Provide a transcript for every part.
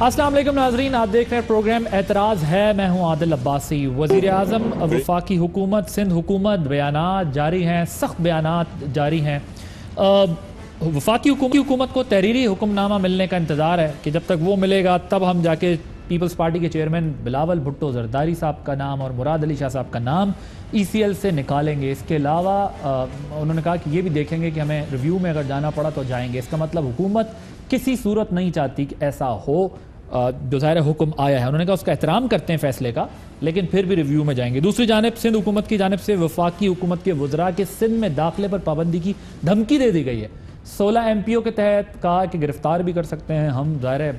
السلام علیکم ناظرین، آپ دیکھ رہے ہیں پروگرام اعتراض ہے۔ میں ہوں عادل عباسی۔ وزیر اعظم، وفاقی حکومت، سندھ حکومت، بیانات جاری ہیں، سخت بیانات جاری ہیں۔ وفاقی حکومت کو تحریری حکم نامہ ملنے کا انتظار ہے کہ جب تک وہ ملے گا تب ہم جا کے پیپلز پارٹی کے چیئرمین بلاول بھٹو زرداری صاحب کا نام اور مراد علی شاہ صاحب کا نام ECL سے نکالیں گے۔ اس کے علاوہ انہوں نے کہا کہ یہ بھی دیکھیں گے کہ ہمیں ریویو میں اگر جانا پڑا تو جائیں گے۔ اس کا مطلب حکومت کسی صورت نہیں چاہتی کہ ایسا ہو۔ جو ظاہر حکم آیا ہے، انہوں نے کہا اس کا احترام کرتے ہیں فیصلے کا، لیکن پھر بھی ریویو میں جائیں گے۔ دوسری جانب سندھ حکومت کی جانب سے وفاقی حکومت کے وزراء کے سندھ میں داخلے پر پابندی کی دھمکی دے دی گئی ہے۔ 16 MPO کے تحت کہا کہ گرفتار بھی کر سکتے ہیں ہم۔ ظاہر ہے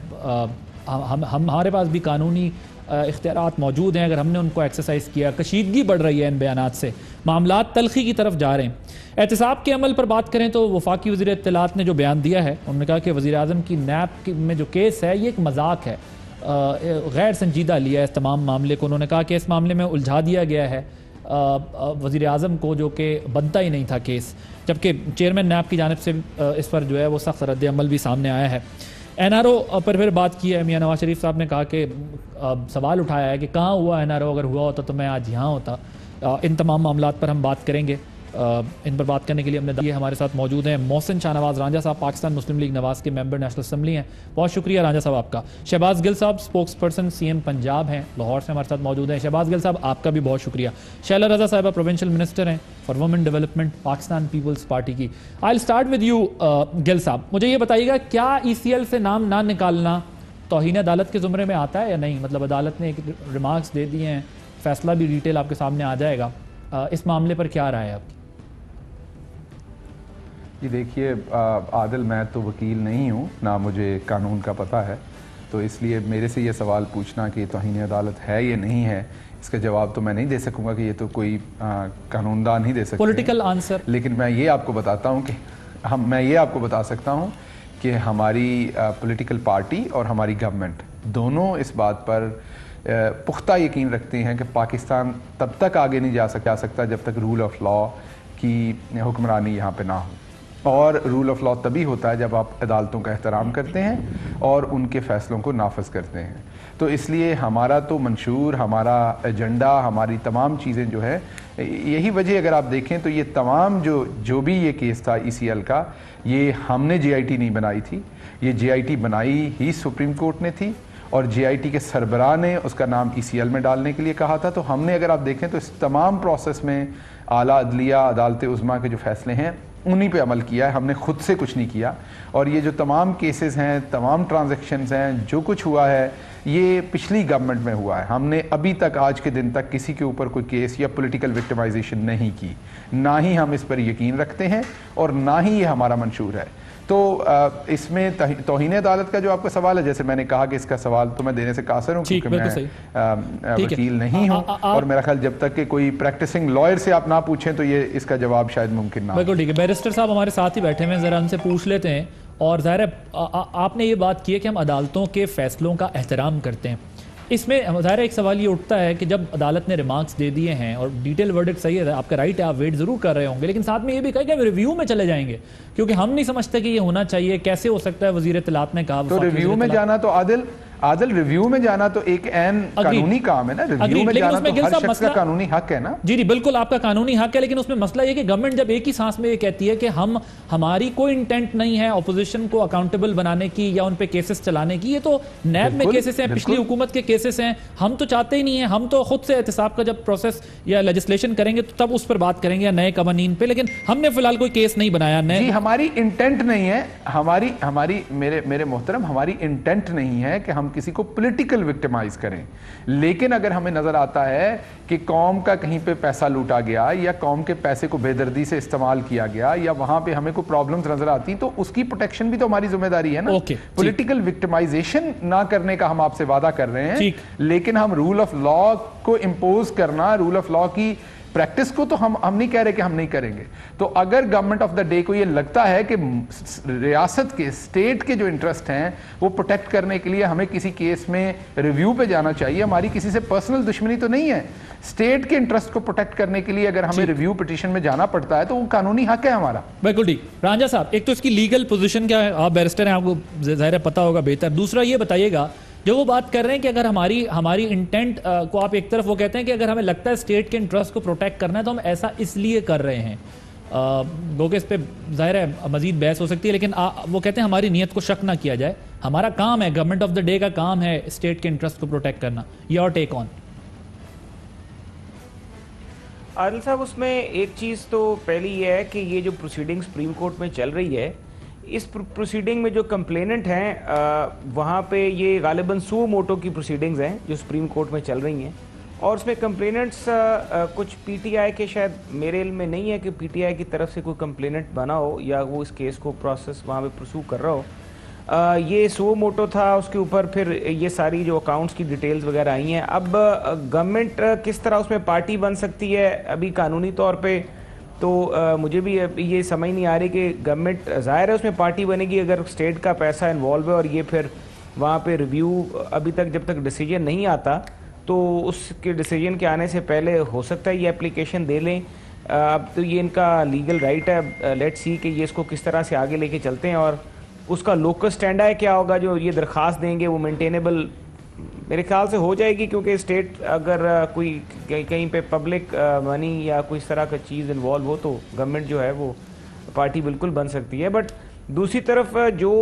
ہمارے پاس بھی قانونی اختیارات موجود ہیں اگر ہم نے ان کو ایکسرسائز کیا۔ کشیدگی بڑھ رہی ہے ان بیانات سے، معاملات تلخی کی طرف جا رہے ہیں۔ احتساب کے عمل پر بات کریں تو وفاقی وزیر اطلاعات نے جو بیان دیا ہے، انہوں نے کہا کہ وزیر اعظم کی نیب میں جو کیس ہے یہ ایک مذاق ہے، غیر سنجیدہ لیا ہے اس تمام معاملے کو۔ انہوں نے کہا کہ اس معاملے میں الجھا دیا گیا ہے وزیر اعظم کو، جو کہ بنتا ہی نہیں تھا کیس، جبکہ چیئرمین نیب کی جانب سے اس پر جو ہے وہ سخت رد عمل بھی سامنے آیا ہے۔ NRO پر پھر بات کی ہے میاں نواز شریف صاحب نے، کہا کہ سوال اٹھایا ہے کہ کہاں ہوا NRO، اگر ہوا ہوتا تو میں آج یہاں ہوتا۔ ان تمام معاملات پر ہم بات کریں گے۔ ان پر بات کرنے کے لیے ہمارے ساتھ موجود ہیں محسن شاہ نواز رانجھا صاحب، پاکستان مسلم لیگ نواز کے ممبر نیشنل اسمبلی ہیں، بہت شکریہ رانجھا صاحب آپ کا۔ شہباز گل صاحب اسپوکس پرسن CM پنجاب ہیں، لاہور سے ہمارے ساتھ موجود ہیں۔ شہباز گل صاحب آپ کا بھی بہت شکریہ۔ شیلا رضا صاحبہ پروونشل منسٹر ہیں for women development Pakistan Peoples Party کی۔ I start with you Gul صاحب، مجھے یہ بتائیے گا کیا ECL سے نام نہ نکالنا توہین عدالت کے زمرے میں آتا ہے یا نہیں؟ مطلب عدالت نے ایک ریمارکس دے دیے ہیں، فیصلہ بھی ڈیٹیل آپ کے سامنے آ جائے گا، اس معاملے پر کیا رائے ہے آپ کی؟ جی دیکھیے عادل، میں تو وکیل نہیں ہوں، نہ مجھے قانون کا پتہ ہے، تو اس لیے میرے سے یہ سوال پوچھنا کہ توہین عدالت ہے یا نہیں ہے، اس کا جواب تو میں نہیں دے سکوں گا کہ یہ تو کوئی قانون دان ہی دے سکتے ہیں پولیٹیکل آنسر۔ لیکن میں یہ آپ کو بتاتا ہوں کہ میں یہ آپ کو بتا سکتا ہوں کہ ہماری پولیٹیکل پارٹی اور ہماری گورنمنٹ دونوں اس بات پر پختہ یقین رکھتے ہیں کہ پاکستان تب تک آگے نہیں جا سکتا جب تک رول آف لا کی حکمرانی یہاں پہ نہ ہو، اور رول آف لا تبھی ہوتا ہے جب آپ عدالتوں کا احترام کرتے ہیں اور ان کے فیصلوں کو نافذ کرتے ہیں۔ تو اس لیے ہمارا تو منشور، ہمارا ایجنڈا، ہماری تمام چیزیں جو ہے، یہی وجہ اگر آپ دیکھیں تو یہ تمام جو بھی یہ کیس تھا ECL کا، یہ ہم نے JIT نہیں بنائی تھی، یہ JIT بنائی ہی سپریم کورٹ نے تھی، اور JIT کے سربراہ نے اس کا نام ECL میں ڈالنے کے لیے کہا تھا۔ تو ہم نے اگر آپ دیکھیں تو اس تمام پروسیس میں اعلیٰ عدلیہ، عدالت عظمیٰ کے جو فیصلے ہیں انہی پہ عمل کیا ہے، ہم نے خود سے کچھ نہیں کیا۔ اور یہ جو تمام کیسز ہیں، تمام ٹرانزیکشنز ہیں، جو کچھ ہوا ہے یہ پچھلی گورنمنٹ میں ہوا ہے۔ ہم نے ابھی تک آج کے دن تک کسی کے اوپر کوئی کیس یا پولیٹیکل وکٹمائزیشن نہیں کی، نہ ہی ہم اس پر یقین رکھتے ہیں اور نہ ہی یہ ہمارا منشور ہے۔ تو اس میں توہین عدالت کا جو آپ کا سوال ہے، جیسے میں نے کہا کہ اس کا سوال تو میں دینے سے قاصر ہوں کیونکہ میں وکیل نہیں ہوں، اور میرا خیال جب تک کہ کوئی پریکٹسنگ لائر سے آپ نہ پوچھیں تو یہ اس کا جواب شاید ممکن نہ ہو۔ بالکل ٹھیک ہے، بیرسٹر صاحب ہمارے ساتھ ہی بیٹھے ہوئے ہیں، ذرا ان سے پوچھ لیتے ہیں۔ اور ظاہر ہے آپ نے یہ بات کی ہے کہ ہم عدالتوں کے فیصلوں کا احترام کرتے ہیں، اس میں ظاہر ایک سوال یہ اٹھتا ہے کہ جب عدالت نے ریمارکس دے دیے ہیں اور ڈیٹیل ورڈکٹ صحیح ہے، آپ کا رائٹ ہے، آپ ویٹ ضرور کر رہے ہوں گے، لیکن ساتھ میں یہ بھی کہا کہ ہم ریویو میں چلے جائیں گے، کیونکہ ہم نہیں سمجھتے کہ یہ ہونا چاہیے۔ کیسے ہو سکتا ہے؟ وزیر اطلاعات نے کہا تو ریویو میں جانا تو عادل ریویو میں جانا تو ایک عین قانونی کام ہے نا، ریویو میں جانا تو ہر شخص کا قانونی حق ہے نا۔ جی بالکل آپ کا قانونی حق ہے، لیکن اس میں مسئلہ یہ کہ گورنمنٹ جب ایک ہی سانس میں یہ کہتی ہے کہ ہماری کوئی انٹینٹ نہیں ہے اپوزیشن کو اکاؤنٹیبل بنانے کی یا ان پہ کیسز چلانے کی، یہ تو نیب میں کیسز ہیں، پچھلی حکومت کے کیسز ہیں، ہم تو چاہتے ہی نہیں ہیں، ہم تو خود سے احتساب کا جب پروسیس یا لیجسلیشن کریں گے تو تب اس پر بات کریں گے یا نئے قوانین پہ، لیکن ہم نے فی الحال کوئی کیس نہیں بنایا۔ جی ہماری انٹینٹ نہیں ہے، ہماری میرے محترم، ہماری انٹینٹ نہیں ہے کہ ہم کسی کو پولیٹیکل وکٹمائز کریں، لیکن اگر ہمیں نظر آتا ہے کہ قوم کا کہیں پہ پیسہ لوٹا گیا یا قوم کے پیسے کو بے دردی سے استعمال کیا گیا یا وہاں پہ ہمیں کوئی پرابلمز نظر آتی تو اس کی پروٹیکشن بھی تو ہماری ذمہ داری ہے نا۔ پولیٹیکل وکٹمائزیشن نہ کرنے کا ہم آپ سے وعدہ کر رہے ہیں، لیکن ہم رول آف لا کو امپوز کرنا، رول آف لا کی پریکٹس کو تو ہم نہیں کہہ رہے کہ ہم نہیں کریں گے۔ تو اگر گورنمنٹ آف دا ڈے کو یہ لگتا ہے کہ ریاست کے، اسٹیٹ کے جو انٹرسٹ ہیں وہ پروٹیکٹ کرنے کے لیے ہمیں کسی کیس میں ریویو پہ جانا چاہیے، ہماری کسی سے پرسنل دشمنی تو نہیں ہے، اسٹیٹ کے انٹرسٹ کو پروٹیکٹ کرنے کے لیے اگر ہمیں ریویو پٹیشن میں جانا پڑتا ہے تو وہ قانونی حق ہے ہمارا۔ بالکل ٹھیک۔ رانجھا صاحب، ایک تو اس کی لیگل پوزیشن کیا ہے، آپ بیرسٹر ہیں، آپ کو ظاہر پتہ ہوگا بہتر، دوسرا یہ بتائیے گا جو وہ بات کر رہے ہیں کہ اگر ہماری انٹینٹ کو آپ ایک طرف وہ کہتے ہیں کہ اگر ہمیں لگتا ہے اسٹیٹ کے انٹرسٹ کو پروٹیکٹ کرنا ہے تو ہم ایسا اس لیے کر رہے ہیں. گو کہ اس پہ ظاہر ہے مزید بحث ہو سکتی ہے، لیکن وہ کہتے ہیں ہماری نیت کو شک نہ کیا جائے. ہمارا کام ہے، گورنمنٹ آف دا ڈے کا کام ہے اسٹیٹ کے انٹرسٹ کو پروٹیکٹ کرنا. یور ٹیک آن. عادل صاحب، اس میں ایک چیز تو پہلی یہ ہے کہ یہ جو پروسیڈنگ سپریم کورٹ میں چل رہی ہے، اس پروسیڈنگ میں جو کمپلیننٹ ہیں وہاں پہ یہ غالباً سو موٹو کی پروسیڈنگز ہیں جو سپریم کورٹ میں چل رہی ہیں، اور اس میں کمپلیننٹس کچھ پی ٹی آئی کے، شاید میرے علم میں نہیں ہے کہ پی ٹی آئی کی طرف سے کوئی کمپلیننٹ بنا ہو یا وہ اس کیس کو پروسیس وہاں پہ پرسو کر رہا ہو. یہ سو موٹو تھا، اس کے اوپر پھر یہ ساری جو اکاؤنٹس کی ڈیٹیلز وغیرہ آئی ہیں. اب گورنمنٹ کس طرح اس میں پارٹی بن سکتی ہے ابھی قانونی طور پہ، تو مجھے بھی یہ سمجھ نہیں آ رہی کہ گورنمنٹ ظاہر ہے اس میں پارٹی بنے گی اگر اسٹیٹ کا پیسہ انوالو ہے، اور یہ پھر وہاں پہ ریویو ابھی تک جب تک ڈیسیجن نہیں آتا تو اس کے ڈیسیجن کے آنے سے پہلے ہو سکتا ہے یہ اپلیکیشن دے لیں. اب تو یہ ان کا لیگل رائٹ ہے، لیٹ سی کہ یہ اس کو کس طرح سے آگے لے کے چلتے ہیں، اور اس کا لوکل اسٹینڈ ہے کیا ہوگا جو یہ درخواست دیں گے وہ مینٹینیبل میرے خیال سے ہو جائے گی، کیونکہ اسٹیٹ اگر کوئی کہیں پہ پبلک منی یا کوئی اس طرح کا چیز انوالو ہو تو گورنمنٹ جو ہے وہ پارٹی بالکل بن سکتی ہے. بٹ دوسری طرف جو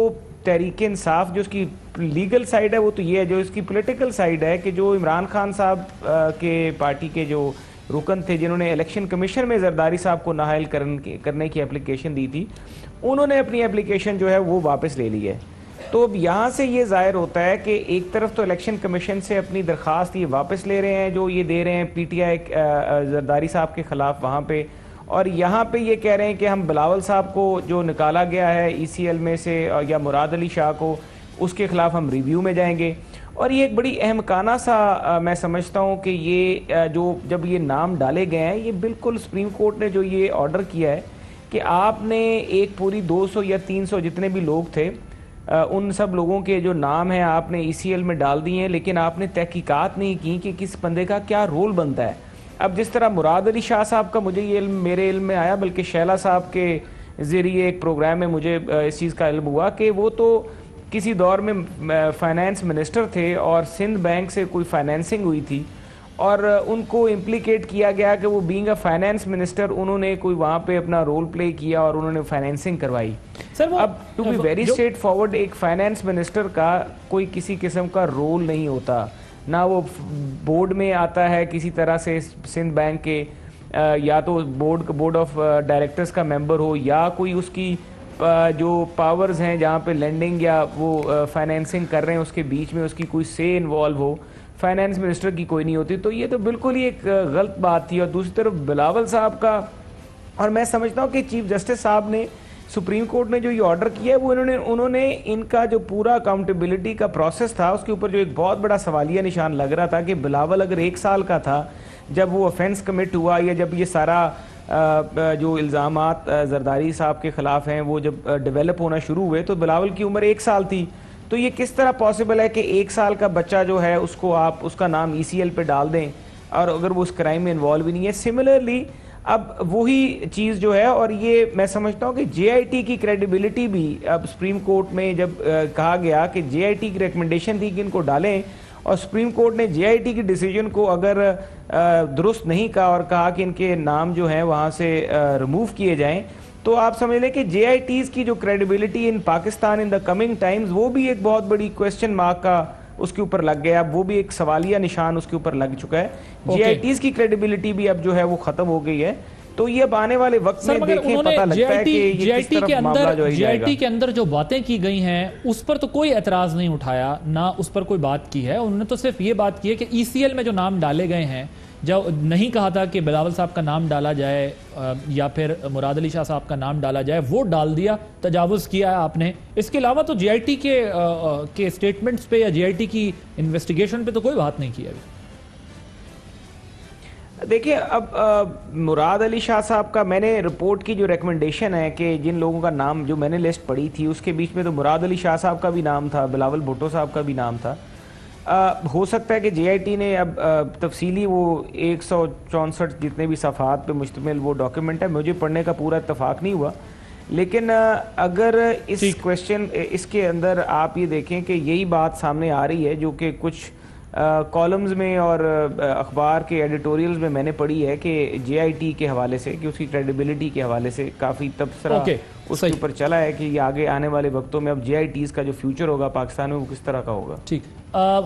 تحریک انصاف جو اس کی لیگل سائڈ ہے وہ تو یہ ہے، جو اس کی پولیٹیکل سائڈ ہے کہ جو عمران خان صاحب کے پارٹی کے جو رکن تھے جنہوں نے الیکشن کمیشن میں زرداری صاحب کو نااہل کرنے کی اپلیکیشن دی تھی، انہوں نے اپنی اپلیکیشن جو ہے وہ واپس لے لی ہے. تو اب یہاں سے یہ ظاہر ہوتا ہے کہ ایک طرف تو الیکشن کمیشن سے اپنی درخواست یہ واپس لے رہے ہیں جو یہ دے رہے ہیں پی ٹی آئی زرداری صاحب کے خلاف وہاں پہ، اور یہاں پہ یہ کہہ رہے ہیں کہ ہم بلاول صاحب کو جو نکالا گیا ہے ای سی ایل میں سے یا مراد علی شاہ کو، اس کے خلاف ہم ریویو میں جائیں گے. اور یہ ایک بڑی احمقانہ سا میں سمجھتا ہوں کہ یہ جو جب یہ نام ڈالے گئے ہیں، یہ بالکل سپریم کورٹ نے جو یہ آرڈر کیا ہے کہ آپ نے ایک پوری 200 یا 300 جتنے بھی لوگ تھے ان سب لوگوں کے جو نام ہیں آپ نے ای سی ایل میں ڈال دیے ہیں، لیکن آپ نے تحقیقات نہیں کی کہ کس بندے کا کیا رول بنتا ہے. اب جس طرح مراد علی شاہ صاحب کا مجھے یہ علم میرے علم میں آیا، بلکہ شیلا صاحب کے ذریعے ایک پروگرام میں مجھے اس چیز کا علم ہوا کہ وہ تو کسی دور میں فائنانس منسٹر تھے اور سندھ بینک سے کوئی فائنینسنگ ہوئی تھی، اور ان کو امپلیکیٹ کیا گیا کہ وہ بینگ اے فائنانس منسٹر انہوں نے کوئی وہاں پہ اپنا رول پلے کیا اور انہوں نے فائنینسنگ کروائی. اب to be very straightforward, ایک فائنانس منسٹر کا کوئی کسی قسم کا رول نہیں ہوتا، نہ وہ بورڈ میں آتا ہے کسی طرح سے سندھ بینک کے، یا تو بورڈ آف ڈائریکٹرز کا ممبر ہو، یا کوئی اس کی جو پاورز ہیں جہاں پہ لینڈنگ یا وہ فائنینسنگ کر رہے ہیں اس کے بیچ میں اس کی کوئی سے انوالو ہو. فائنانس منسٹر کی کوئی نہیں ہوتی. تو یہ تو بالکل ہی ایک غلط بات تھی. اور دوسری طرف بلاول صاحب کا، اور میں سمجھتا ہوں کہ چیف جسٹس صاحب نے سپریم کورٹ نے جو یہ آرڈر کیا ہے وہ انہوں نے ان کا جو پورا اکاؤنٹیبلٹی کا پروسیس تھا اس کے اوپر جو ایک بہت بڑا سوالیہ نشان لگ رہا تھا کہ بلاول اگر 1 سال کا تھا جب وہ افینس کمٹ ہوا، یا جب یہ سارا جو الزامات زرداری صاحب کے خلاف ہیں وہ جب ڈیولپ ہونا شروع ہوئے تو بلاول کی عمر 1 سال تھی. تو یہ کس طرح پاسبل ہے کہ 1 سال کا بچہ جو ہے اس کو آپ اس کا نام ای سی ایل پہ ڈال دیں اور اگر وہ اس کرائم میں انوالو بھی نہیں ہے. سملرلی اب وہی چیز جو ہے، اور یہ میں سمجھتا ہوں کہ جے آئی ٹی کی کریڈیبلٹی بھی اب سپریم کورٹ میں جب کہا گیا کہ جے آئی ٹی کی ریکمنڈیشن تھی کہ ان کو ڈالیں، اور سپریم کورٹ نے جے آئی ٹی کی ڈیسیجن کو اگر درست نہیں کہا اور کہا کہ ان کے نام جو ہیں وہاں سے ریموو کیے جائیں، تو آپ سمجھ لیں کہ جے آئی ٹیز کی جو credibility in Pakistan in the coming Times وہ بھی ایک بہت بڑی کویسچن مارک کا اس کے اوپر لگ گیا. اب وہ بھی ایک سوالیہ نشان اس کے اوپر لگ چکا ہے. جے آئی ٹیز کی کریڈیبلٹی بھی اب جو ہے وہ ختم ہو گئی ہے. تو یہ اب آنے والے وقت میں دیکھیں پتہ لگتا ہے کہ یہ کس طرف معاملہ جو ہے جے آئی ٹی کے اندر جو باتیں کی گئی ہیں اس پر تو کوئی اعتراض نہیں اٹھایا، نہ اس پر کوئی بات کی ہے. انہوں نے تو صرف یہ بات کی ہے کہ ای سی ایل میں جو نام ڈالے گئے ہیں، جو نہیں کہا تھا کہ بلاول صاحب کا نام ڈالا جائے یا پھر مراد علی شاہ صاحب کا نام ڈالا جائے، وہ ڈال دیا، تجاوز کیا ہے آپ نے. اس کے علاوہ تو جے آئی ٹی کے اسٹیٹمنٹس پہ یا جے آئی ٹی کی انویسٹیگیشن پہ تو کوئی بات نہیں کی ابھی. دیکھیں اب مراد علی شاہ صاحب کا میں نے رپورٹ کی جو ریکمنڈیشن ہے کہ جن لوگوں کا نام جو میں نے لسٹ پڑھی تھی اس کے بیچ میں تو مراد علی شاہ صاحب کا بھی نام تھا، بلاول بھٹو صاحب کا بھی نام تھا. ہو سکتا ہے کہ جے آئی ٹی نے اب تفصیلی وہ 164 جتنے بھی صفحات پہ مشتمل وہ ڈاکیومنٹ ہے، مجھے پڑھنے کا پورا اتفاق نہیں ہوا، لیکن اگر اس کویسچن اس کے اندر آپ یہ دیکھیں کہ یہی بات سامنے آ رہی ہے جو کہ کچھ کالمز میں اور اخبار کے ایڈیٹوریلز میں نے پڑھی ہے کہ جے آئی ٹی کے حوالے سے کہ اس کی کریڈیبلٹی کے حوالے سے کافی تبصرہ اس کے اوپر چلا ہے کہ یہ آگے آنے والے وقتوں میں اب جے آئی ٹیز کا جو فیوچر ہوگا پاکستان میں وہ کس طرح کا ہوگا. ٹھیک،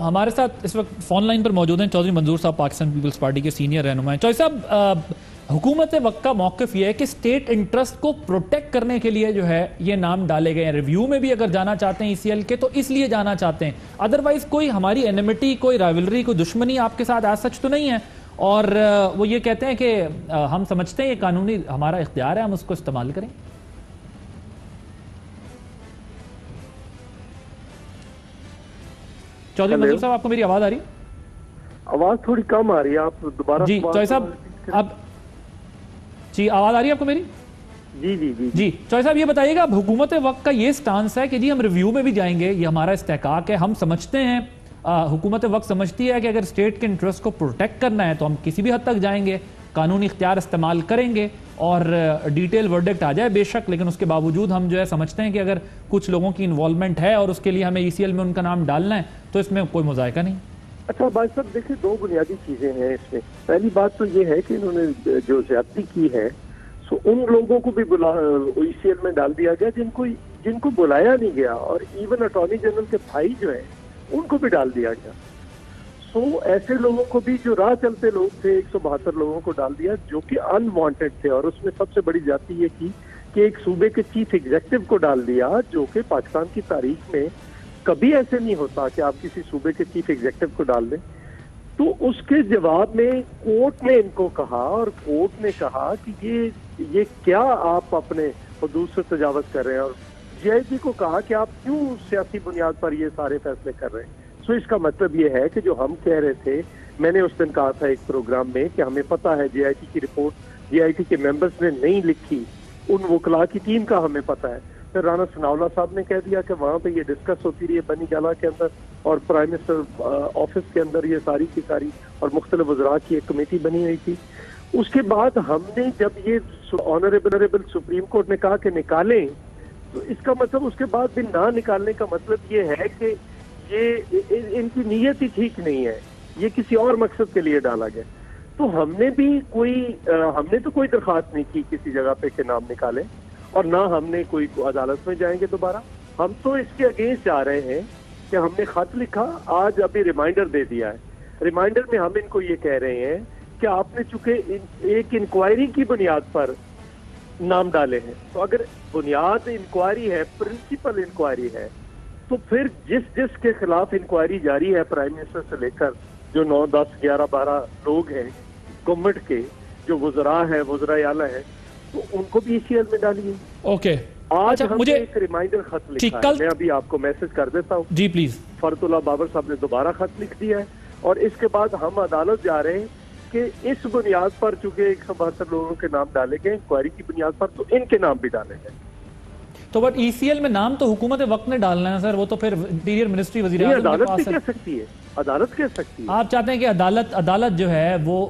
ہمارے ساتھ اس وقت فون لائن پر موجود ہیں چودھری منظور صاحب، پاکستان پیپلز پارٹی کے سینئر رہنما ہیں. چودھری صاحب، حکومت وقت کا موقف یہ ہے کہ اسٹیٹ انٹرسٹ کو پروٹیکٹ کرنے کے لیے جو ہے یہ نام ڈالے گئے ہیں. ریویو میں بھی اگر جانا چاہتے ہیں ای سی ایل کے تو اس لیے جانا چاہتے ہیں، ادروائز کوئی ہماری اینیمٹی، کوئی رائیولری، کوئی دشمنی آپ کے ساتھ ایز سچ تو نہیں ہے. اور وہ یہ کہتے ہیں کہ ہم سمجھتے ہیں یہ قانونی ہمارا اختیار ہے، ہم اس کو استعمال کریں. چودھری منظور صاحب، آپ کو میری آواز آ رہی ہے؟ آواز تھوڑی کم آ رہی ہے، آپ دوبارہ. جی چودھری صاحب، اب جی آواز آ رہی ہے آپ کو میری؟ جی جی جی جی چودھری صاحب، یہ بتائیے گا اب حکومت وقت کا یہ سٹانس ہے کہ جی ہم ریویو میں بھی جائیں گے، یہ ہمارا استحقاق ہے، ہم سمجھتے ہیں، حکومت وقت سمجھتی ہے کہ اگر اسٹیٹ کے انٹرسٹ کو پروٹیکٹ کرنا ہے تو ہم کسی بھی حد تک جائیں گے، قانونی اختیار استعمال کریں گے اور ڈیٹیل ورڈکٹ آ جائے بے شک، لیکن اس کے باوجود ہم جو ہے سمجھتے ہیں کہ اگر کچھ لوگوں کی انوالومنٹ ہے اور اس کے لیے ہمیں ای سی ایل میں ان کا نام ڈالنا ہے تو اس میں کوئی مذائقہ نہیں. اچھا بھائی صاحب، دیکھیں دو بنیادی چیزیں ہیں اس میں. پہلی بات تو یہ ہے کہ انہوں نے جو زیادتی کی ہے سو ان لوگوں کو بھی ای سی ایل میں ڈال دیا گیا جن کو بلایا نہیں گیا، اور ایون اٹارنی جنرل کے بھائی جو ہیں ان کو بھی ڈال دیا گیا. سو ایسے لوگوں کو بھی جو راہ چلتے لوگ تھے 172 لوگوں کو ڈال دیا جو کہ ان وانٹیڈ تھے. اور اس میں سب سے بڑی زیادتی یہ کی کہ ایک صوبے کے چیف ایگزیکٹو کو ڈال دیا جو کہ پاکستان کی تاریخ میں کبھی ایسے نہیں ہوتا کہ آپ کسی صوبے کے چیف ایگزیکٹو کو ڈال دیں. تو اس کے جواب میں کورٹ نے ان کو کہا، اور کورٹ نے کہا کہ یہ کیا آپ اپنے حدود سے تجاوز کر رہے ہیں، اور جے آئی ٹی کو کہا کہ آپ کیوں سیاسی بنیاد پر یہ سارے فیصلے کر رہے ہیں. سو اس کا مطلب یہ ہے کہ جو ہم کہہ رہے تھے، میں نے اس دن کہا تھا ایک پروگرام میں کہ ہمیں پتہ ہے جے آئی ٹی کی رپورٹ جے آئی ٹی کے ممبرز نے نہیں لکھی، ان وکلاء کی ٹیم کا ہمیں پتہ ہے. پھر رانا ثناءاللہ صاحب نے کہہ دیا کہ وہاں پہ یہ ڈسکس ہوتی رہی ہے بنی گالا کے اندر اور پرائم منسٹر آفس کے اندر، یہ ساری کی ساری، اور مختلف وزراء کی ایک کمیٹی بنی ہوئی تھی. اس کے بعد ہم نے جب یہ آنریبل سپریم کورٹ نے کہا کہ نکالیں، تو اس کا مطلب اس کے بعد بھی نہ نکالنے کا مطلب یہ ہے کہ یہ ان کی نیت ہی ٹھیک نہیں ہے، یہ کسی اور مقصد کے لیے ڈالا گیا. تو ہم نے تو کوئی درخواست نہیں کی کسی جگہ پہ کہ نام نکالیں، اور نہ ہم نے کوئی عدالت میں جائیں گے دوبارہ. ہم تو اس کے اگینسٹ جا رہے ہیں کہ ہم نے خط لکھا، آج ابھی ریمائنڈر دے دیا ہے. ریمائنڈر میں ہم ان کو یہ کہہ رہے ہیں کہ آپ نے چونکہ ایک انکوائری کی بنیاد پر نام ڈالے ہیں، تو اگر بنیاد انکوائری ہے، پرنسپل انکوائری ہے، تو پھر جس کے خلاف انکوائری جاری ہے پرائم منسٹر سے لے کر جو 9 10 11 12 لوگ ہیں گورنمنٹ کے، جو وزراء ہیں، وزراء اعلیٰ ہیں، تو ان کو بھی ای سی ایل میں ڈالیے. اوکے، آج ہم نے ایک ریمائنڈر خط لکھا ہے، میں ابھی آپ کو میسج کر دیتا ہوں. جی پلیز. فرت اللہ بابر صاحب نے دوبارہ خط لکھ دیا ہے، اور اس کے بعد ہم عدالت جا رہے ہیں کہ اس بنیاد پر چونکہ 172 لوگوں کے نام ڈالے گئے انکوائری کی بنیاد پر، تو ان کے نام بھی ڈالے گئے. تو بٹ ای سی ایل میں نام تو حکومت وقت نے ڈالنا ہے سر، وہ تو پھر انٹیریئر منسٹری وزیر اعظم عدالت بھی کہہ سکتی ہے، عدالت کہہ سکتی ہے. آپ چاہتے ہیں کہ عدالت جو ہے وہ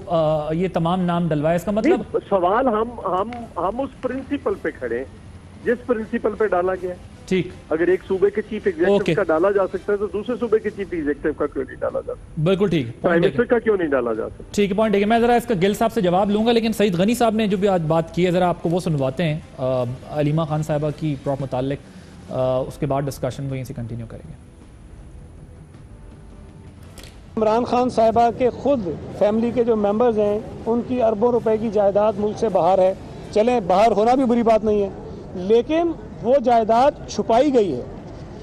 یہ تمام نام ڈلوائے؟ اس کا مطلب سوال ہم اس پرنسپل پہ کھڑے ہیں جس پرنسپل پہ ڈالا گیا. ٹھیک، اگر ایک صوبے کے چیف ایگزیکٹو کا ڈالا جا سکتا ہے تو دوسرے صوبے کے چیف ایگزیکٹو کا کیوں نہیں ڈالا جا سکتا؟ بالکل ٹھیک، پرائم منسٹر کا کیوں نہیں ڈالا جا سکتا؟ ٹھیک ہے، پوائنٹ ہے. میں ذرا اس کا گل صاحب سے جواب لوں گا، لیکن سعید غنی صاحب نے جو بھی آج بات کی ہے ذرا آپ کو وہ سنواتے ہیں علیمہ خان صاحبہ کی پراپ متعلق، اس کے بعد ڈسکشن کو یہیں سے کنٹینیو کریں گے. عمران خان صاحبہ کے خود فیملی کے جو ممبرز ہیں ان کی اربوں روپے کی جائیداد ملک سے باہر ہے. چلیں باہر ہونا بھی بری بات نہیں ہے، لیکن وہ جائیداد چھپائی گئی ہے،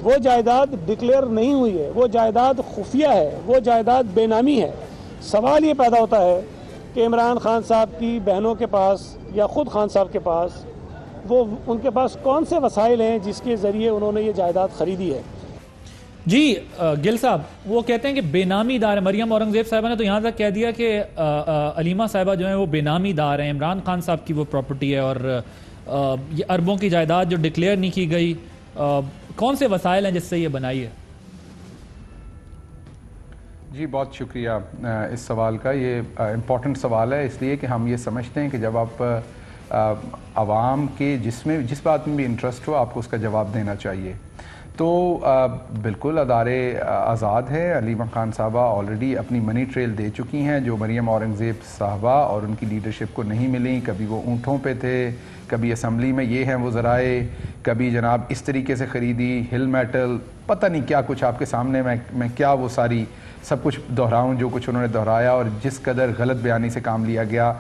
وہ جائیداد ڈکلیئر نہیں ہوئی ہے، وہ جائیداد خفیہ ہے، وہ جائیداد بے نامی ہے. سوال یہ پیدا ہوتا ہے کہ عمران خان صاحب کی بہنوں کے پاس یا خود خان صاحب کے پاس ان کے پاس کون سے وسائل ہیں جس کے ذریعے انہوں نے یہ جائیداد خریدی ہے. جی گل صاحب، وہ کہتے ہیں کہ بے نامی دار ہے. مریم اورنگزیب صاحبہ نے تو یہاں تک کہہ دیا کہ علیمہ صاحبہ جو ہیں وہ بے نامی دار ہیں، عمران خان صاحب کی وہ پراپرٹی ہے، اور یہ اربوں کی جائیداد جو ڈکلیئر نہیں کی گئی، کون سے وسائل ہیں جس سے یہ بنائی ہے؟ جی بہت شکریہ اس سوال کا. یہ امپورٹنٹ سوال ہے اس لیے کہ ہم یہ سمجھتے ہیں کہ جب آپ عوام کے جس بات میں بھی انٹرسٹ ہو آپ کو اس کا جواب دینا چاہیے. تو بالکل ادارے آزاد ہیں. علیمہ خان صاحبہ آلریڈی اپنی منی ٹریل دے چکی ہیں جو مریم اورنگزیب صاحبہ اور ان کی لیڈرشپ کو نہیں ملیں. کبھی وہ اونٹوں پہ تھے, کبھی اسمبلی میں یہ ہیں وہ ذرائع, کبھی جناب اس طریقے سے خریدی ہل میٹل, پتہ نہیں کیا کچھ آپ کے سامنے میں کیا وہ ساری سب کچھ دہراؤں جو کچھ انہوں نے دہرایا اور جس قدر غلط بیانی سے کام لیا گیا.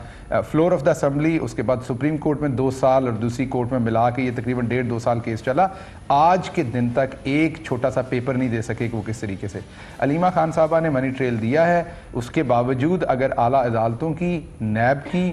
فلور آف دا اسمبلی, اس کے بعد سپریم کورٹ میں 2 سال اور دوسری کورٹ میں ملا کے یہ تقریباً 1.5-2 سال کیس چلا. آج کے دن تک ایک چھوٹا سا پیپر نہیں دے سکے کہ وہ کس طریقے سے. علیمہ خان صاحبہ نے منی ٹریل دیا ہے, اس کے باوجود اگر اعلیٰ عدالتوں کی, نیب کی,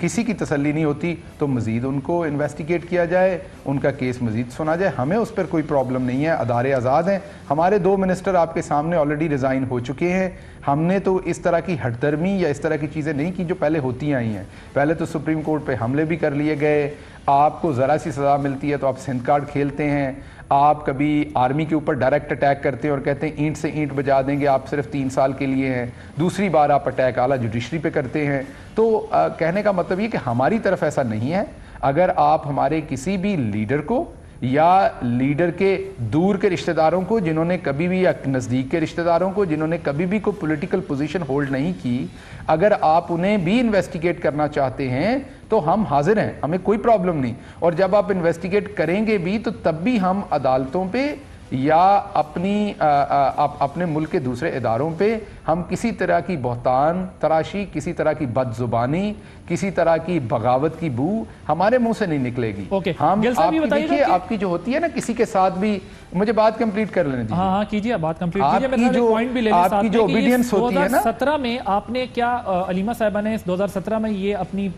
کسی کی تسلی نہیں ہوتی تو مزید ان کو انویسٹیگیٹ کیا جائے, ان کا کیس مزید سنا جائے. ہمیں اس پر کوئی پرابلم نہیں ہے, ادارے آزاد ہیں. ہمارے 2 منسٹر آپ کے سامنے آلریڈی ریزائن ہو چکے ہیں. ہم نے تو اس طرح کی ہٹ درمی یا اس طرح کی چیزیں نہیں کی جو پہلے ہوتی آئی ہیں. پہلے تو سپریم کورٹ پہ حملے بھی کر لیے گئے, آپ کو ذرا سی سزا ملتی ہے تو آپ سندھ کارڈ کھیلتے ہیں, آپ کبھی آرمی کے اوپر ڈائریکٹ اٹیک کرتے ہیں اور کہتے ہیں اینٹ سے اینٹ بجا دیں گے, آپ صرف 3 سال کے لیے ہیں. دوسری بار آپ اٹیک اعلیٰ جوڈیشری پہ کرتے ہیں. تو کہنے کا مطلب یہ کہ ہماری طرف ایسا نہیں ہے. اگر آپ ہمارے کسی بھی لیڈر کو یا لیڈر کے دور کے رشتہ داروں کو جنہوں نے کبھی بھی, یا نزدیک کے رشتہ داروں کو جنہوں نے کبھی بھی کوئی پولیٹیکل پوزیشن ہولڈ نہیں کی, اگر آپ انہیں بھی انویسٹیگیٹ کرنا چاہتے ہیں تو ہم حاضر ہیں, ہمیں کوئی پرابلم نہیں. اور جب آپ انویسٹیگیٹ کریں گے بھی تو تب بھی ہم عدالتوں پہ یا اپنے ملک کے دوسرے اداروں پہ ہم کسی طرح کی بہتان تراشی, کسی طرح کی بد زبانی, کسی طرح کی بغاوت کی بو ہمارے منہ سے نہیں نکلے گی. ہم آپ کی دیکھیے, آپ کی جو ہوتی ہے نا کسی کے ساتھ بھی, مجھے بات کمپلیٹ کر لینے دیجیے. ہاں کیجیے, بات کمپلیٹ کیجیے. میں جو پوائنٹ بھی لے لیں آپ کی جو اوبیڈینس ہوتی ہے نا, 2017 میں آپ نے کیا, علیمہ صاحبہ نے 2017 میں یہ اپنی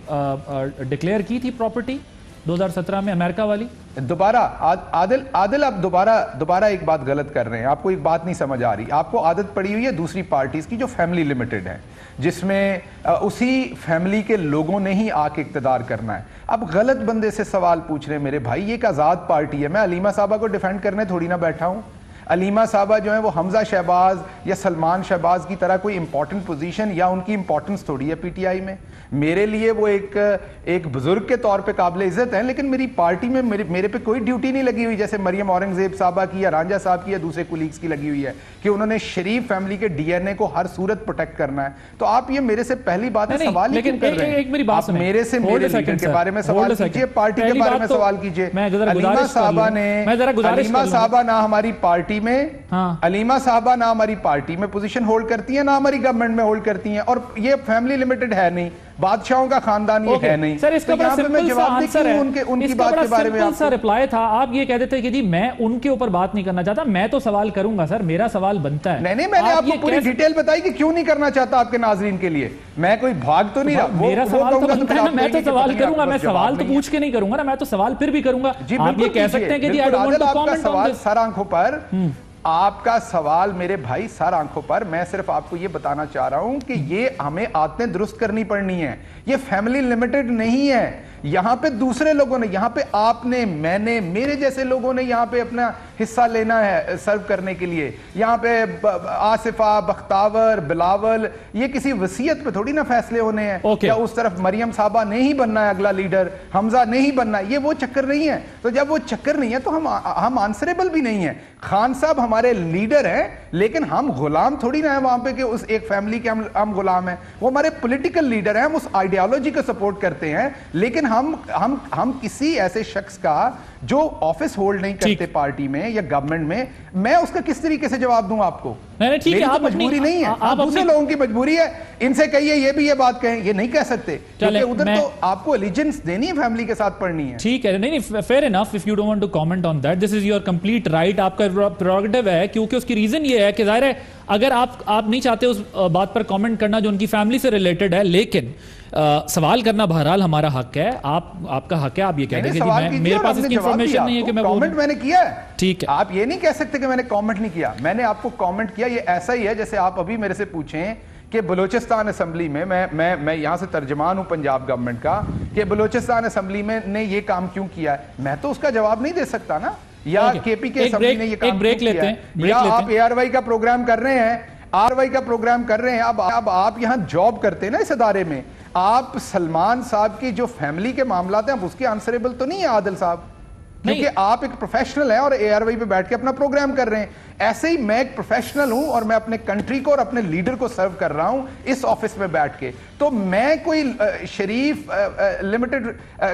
ڈکلیئر کی تھی پراپرٹی 2017 میں امریکہ والی. دوبارہ عادل آپ دوبارہ ایک بات غلط کر رہے ہیں. آپ کو ایک بات نہیں سمجھ آ رہی. آپ کو عادت پڑی ہوئی ہے دوسری پارٹیز کی جو فیملی لمیٹڈ ہے, جس میں اسی فیملی کے لوگوں نے ہی آ کے اقتدار کرنا ہے. اب غلط بندے سے سوال پوچھ رہے ہیں میرے بھائی. یہ ایک آزاد پارٹی ہے. میں علیمہ صاحبہ کو ڈیفینڈ کرنے تھوڑی نہ بیٹھا ہوں. علیمہ صاحبہ جو ہیں وہ حمزہ شہباز یا سلمان شہباز کی طرح کوئی امپورٹنٹ پوزیشن یا ان کی امپورٹنس تھوڑی ہے پی ٹی آئی میں. میرے لیے وہ ایک بزرگ کے طور پہ قابل عزت ہیں, لیکن میری پارٹی میں میرے پہ کوئی ڈیوٹی نہیں لگی ہوئی جیسے مریم اورنگزیب صاحبہ کی یا رانجھا صاحب کی یا دوسرے کولیگز کی لگی ہوئی ہے کہ انہوں نے شریف فیملی کے ڈی این اے کو ہر صورت پروٹیکٹ کرنا ہے. تو آپ یہ میرے سے پہلی بات ہے سوال ہی کیوں کر رہے ہیں؟ آپ میرے سے میرے لیڈر کے بارے میں سوال کیجئے, پارٹی کے بارے میں سوال کیجئے. علیمہ صاحبہ نہ ہماری پارٹی میں, علیمہ صاحبہ نہ ہماری پارٹی میں پوزیشن ہولڈ کرتی ہیں, نہ ہماری گورنمنٹ میں ہولڈ کرتی ہیں, اور یہ فیملی لمیٹڈ ہے نہیں, بادشاہوں کا خاندان یہ ہے نہیں. سر اس کا بڑا سمپل سا آنسر ہے, اس کا بڑا سمپل سا رپلائی تھا. آپ یہ کہتے تھے کہ جی میں ان کے اوپر بات نہیں کرنا چاہتا, میں تو سوال کروں گا. سر میرا سوال بنتا ہے. نہیں, میں نے آپ کو پوری ڈیٹیل بتائی کہ کیوں نہیں کرنا چاہتا آپ کے ناظرین کے لیے. میں کوئی بھاگ تو نہیں رہا. میرا سوال تو بنتا ہے, میں تو سوال کروں گا. میں سوال تو پوچھ کے نہیں کروں گا نا, میں تو سوال پھر بھی کروں گا. آپ یہ کہہ سکتے ہیں کہ جی I don't want to comment on this. سر آنکھوں پر آپ کا سوال میرے بھائی, سر آنکھوں پر. میں صرف آپ کو یہ بتانا چاہ رہا ہوں کہ یہ ہمیں عادتیں درست کرنی پڑنی ہیں. یہ فیملی لمیٹڈ نہیں ہے. یہاں پہ دوسرے لوگوں نے, یہاں پہ آپ نے, میں نے, میرے جیسے لوگوں نے یہاں پہ اپنا حصہ لینا ہے سرو کرنے کے لیے. یہاں پہ آصفہ, بختاور, بلاول, یہ کسی وصیت پہ تھوڑی نہ فیصلے ہونے ہیں. یا اس طرف مریم صاحبہ نے ہی بننا ہے اگلا لیڈر, حمزہ نے ہی بننا ہے, یہ وہ چکر نہیں ہے. تو جب وہ چکر نہیں ہے تو ہم آنسریبل بھی نہیں ہیں. خان صاحب ہمارے لیڈر ہیں, لیکن ہم غلام تھوڑی نہ ہیں وہاں پہ کہ اس ایک فیملی کے ہم غلام ہیں. وہ ہمارے پولیٹیکل لیڈر ہیں, ہم اس آئیڈیالوجی کو سپورٹ کرتے ہیں, لیکن ہم کسی ایسے شخص کا جو آفس ہولڈ نہیں کرتے پارٹی میں یا گورنمنٹ میں اس کا کس طریقے سے جواب دوں آپ کو؟ میری تو مجبوری نہیں ہے, دوسرے لوگوں کی مجبوری ہے. ان سے کہیے یہ بھی یہ بات کہیں, یہ نہیں کہہ سکتے کیونکہ ادھر تو آپ کو الیجنس دینی ہے, فیملی کے ساتھ پڑھنی ہے. ٹھیک ہے, نہیں fair enough if you don't want to comment on that, this is your complete right, آپ کا prerogative ہے. کیونکہ اس کی ریزن یہ ہے کہ ظاہر ہے اگر آپ نہیں چاہتے اس بات پر کامنٹ کرنا جو ان کی فیملی سے ریلیٹڈ ہے, لیکن سوال کرنا بہرحال ہمارا حق ہے. آپ کا حق ہے, آپ یہ کہہ دیں کہ جی میرے پاس اس کی انفارمیشن نہیں ہے کہ میں کامنٹ میں نے کیا ہے. ٹھیک ہے, آپ یہ نہیں کہہ سکتے کہ میں نے کامنٹ نہیں کیا. میں نے آپ کو کامنٹ کیا. یہ ایسا ہی ہے جیسے آپ ابھی میرے سے پوچھیں کہ بلوچستان اسمبلی میں میں یہاں سے ترجمان ہوں پنجاب گورنمنٹ کا, کہ بلوچستان اسمبلی میں نے یہ کام کیوں کیا ہے. میں تو اس کا جواب نہیں دے سکتا نا. یا کے پی کے اسمبلی نے یہ کام کیوں کیا ہے, یا آپ اے آر وائی کا پروگرام کر رہے ہیں, آر وائی کا پروگرام کر رہے ہیں. اب آپ یہاں جاب کرتے ہیں نا اس ادارے میں, آپ سلمان صاحب کی جو فیملی کے معاملات ہیں آپ اس کے آنسریبل تو نہیں ہے عادل صاحب، کیونکہ آپ ایک پروفیشنل ہیں اور اے آر وائی پہ بیٹھ کے اپنا پروگرام کر رہے ہیں. ایسے ہی میں ایک پروفیشنل ہوں اور میں اپنے کنٹری کو اور اپنے لیڈر کو سرو کر رہا ہوں اس آفس میں بیٹھ کے. تو میں کوئی شریف لمیٹڈ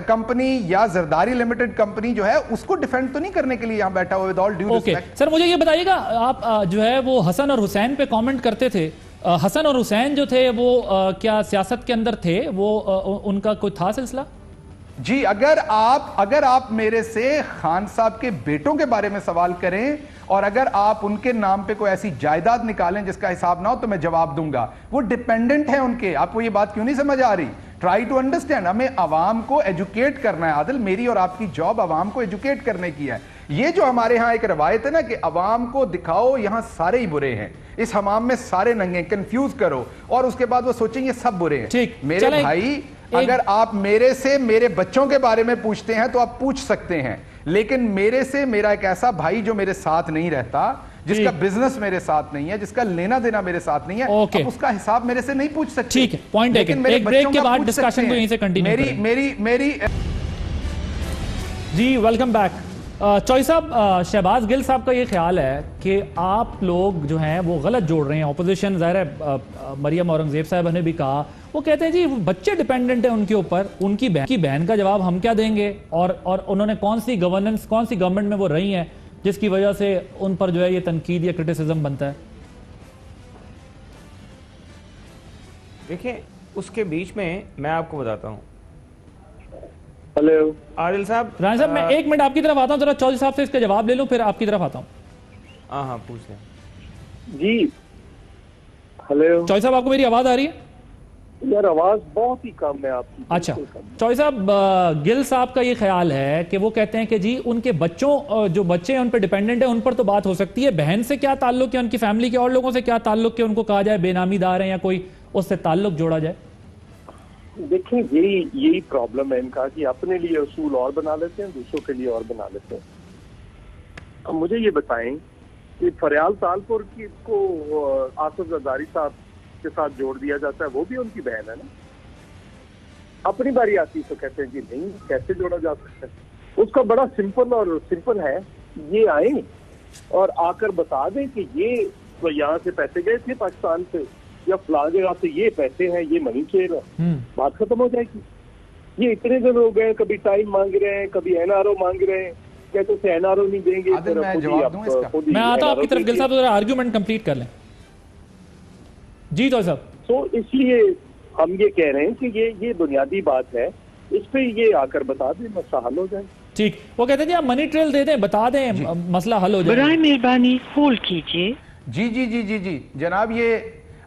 کمپنی یا زرداری لمیٹڈ کمپنی جو ہے اس کو ڈیفینڈ تو نہیں کرنے کے لیے یہاں بیٹھا ہوا. ود آل ڈیو ریسپیکٹ سر مجھے یہ بتائیے گا، آپ جو ہے وہ حسن اور حسین پہ کامنٹ کرتے تھے، حسن اور حسین جو تھے وہ کیا سیاست کے اندر تھے؟ وہ ان کا کوئی تھا سلسلہ؟ جی اگر آپ میرے سے خان صاحب کے بیٹوں کے بارے میں سوال کریں اور اگر آپ ان کے نام پہ کوئی ایسی جائیداد نکالیں جس کا حساب نہ ہو تو میں جواب دوں گا. وہ ڈیپینڈنٹ ہے ان کے. آپ کو یہ بات کیوں نہیں سمجھ آ رہی؟ Try to understand. ہمیں عوام کو ایجوکیٹ کرنا ہے عادل. میری اور آپ کی جاب عوام کو ایجوکیٹ کرنے کی ہے. یہ جو ہمارے ہاں ایک روایت ہے نا کہ عوام کو دکھاؤ یہاں سارے ہی برے ہیں، اس حمام میں سارے ننگے، کنفیوز کرو اور اس کے بعد وہ سوچیں یہ سب برے ہیں. میرے بھائی اگر آپ میرے سے میرے بچوں کے بارے میں پوچھتے ہیں تو آپ پوچھ سکتے ہیں، لیکن میرے سے میرا ایک ایسا بھائی جو میرے ساتھ نہیں رہتا، جس کا بزنس میرے ساتھ نہیں ہے، جس کا لینا دینا میرے ساتھ نہیں ہے، آپ اس کا حساب میرے سے نہیں پوچھ سکتے. ٹھیک ہے، پوائنٹ ہے کہ ایک بریک کے بعد ڈسکشن کو یہیں سے کنٹینیو میری جی ویلکم بیک. چوئی صاحب، شہباز گل صاحب کا یہ خیال ہے کہ آپ لوگ جو ہیں وہ غلط جوڑ رہے ہیں. اپوزیشن ظاہر ہے، مریم اورنگزیب صاحبہ نے بھی کہا، وہ کہتے ہیں جی بچے ڈیپینڈنٹ ہیں ان کے اوپر، ان کی بہن کا جواب ہم کیا دیں گے؟ اور انہوں نے کون سی گورننس، کون سی گورنمنٹ میں وہ رہی ہیں جس کی وجہ سے ان پر جو ہے یہ تنقید یا کرٹیسزم بنتا ہے؟ دیکھیں اس کے بیچ میں آپ کو بتاتا ہوں. ہیلو عادل صاحب، رانی صاحب میں ایک منٹ آپ کی طرف آتا ہوں، ذرا چودھری صاحب سے اس کا جواب لے لوں پھر آپ کی طرف آتا ہوں. ہاں پوچھ لیں. جی ہیلو چودھری صاحب آپ کو میری آواز آ رہی ہے؟ یار آواز بہت ہی کم ہے آپ کی. اچھا، چوئی صاحب گل صاحب کا یہ خیال ہے کہ وہ کہتے ہیں کہ جی ان کے بچوں، جو بچے ہیں ان پر ڈیپینڈنٹ ہیں، ان پر تو بات ہو سکتی ہے، بہن سے کیا تعلق ہے، ان کی فیملی کے اور لوگوں سے کیا تعلق ہے، ان کو کہا جائے بے نامی دار ہیں یا کوئی اس سے تعلق جوڑا جائے؟ دیکھیں یہی پرابلم ہے ان کا کہ اپنے لیے اصول اور بنا لیتے ہیں، دوسروں کے لیے اور بنا لیتے ہیں. اب مجھے یہ بتائیں کہ فریال تالپور کی کو آصف زرداری صاحب کے ساتھ جوڑ دیا جاتا ہے، وہ بھی ان کی بہن ہے نا. اپنی باری آتی تو کہتے ہیں جی نہیں، کیسے جوڑا جا سکتا ہے؟ اس کا بڑا سمپل ہے، یہ آئیں اور آ کر بتا دیں کہ یہ تو یہاں سے پیسے گئے تھے پاکستان سے یا فلاں جگہ سے یہ پیسے ہیں، یہ منی ٹریل ہے، بات ختم ہو جائے گی. یہ اتنے دن ہو گئے، کبھی ٹائم مانگ رہے ہیں، کبھی این آر او مانگ رہے ہیں، کہتے ہیں این آر او نہیں دیں گے. میں آتا ہوں آپ کی طرف. گل صاحب ذرا آرگیومنٹ کمپلیٹ کر لیں. جی تو صاحب، تو اس لیے ہم یہ کہہ رہے ہیں کہ یہ بنیادی بات ہے، اس پہ یہ آ کر بتا دیں، مسئلہ حل ہو جائے. ٹھیک، وہ کہتے ہیں جی آپ منی ٹریل دے دیں، بتا دیں، مسئلہ حل ہو جائے. برائے مہربانی ہولڈ کیجئے. جی جناب، یہ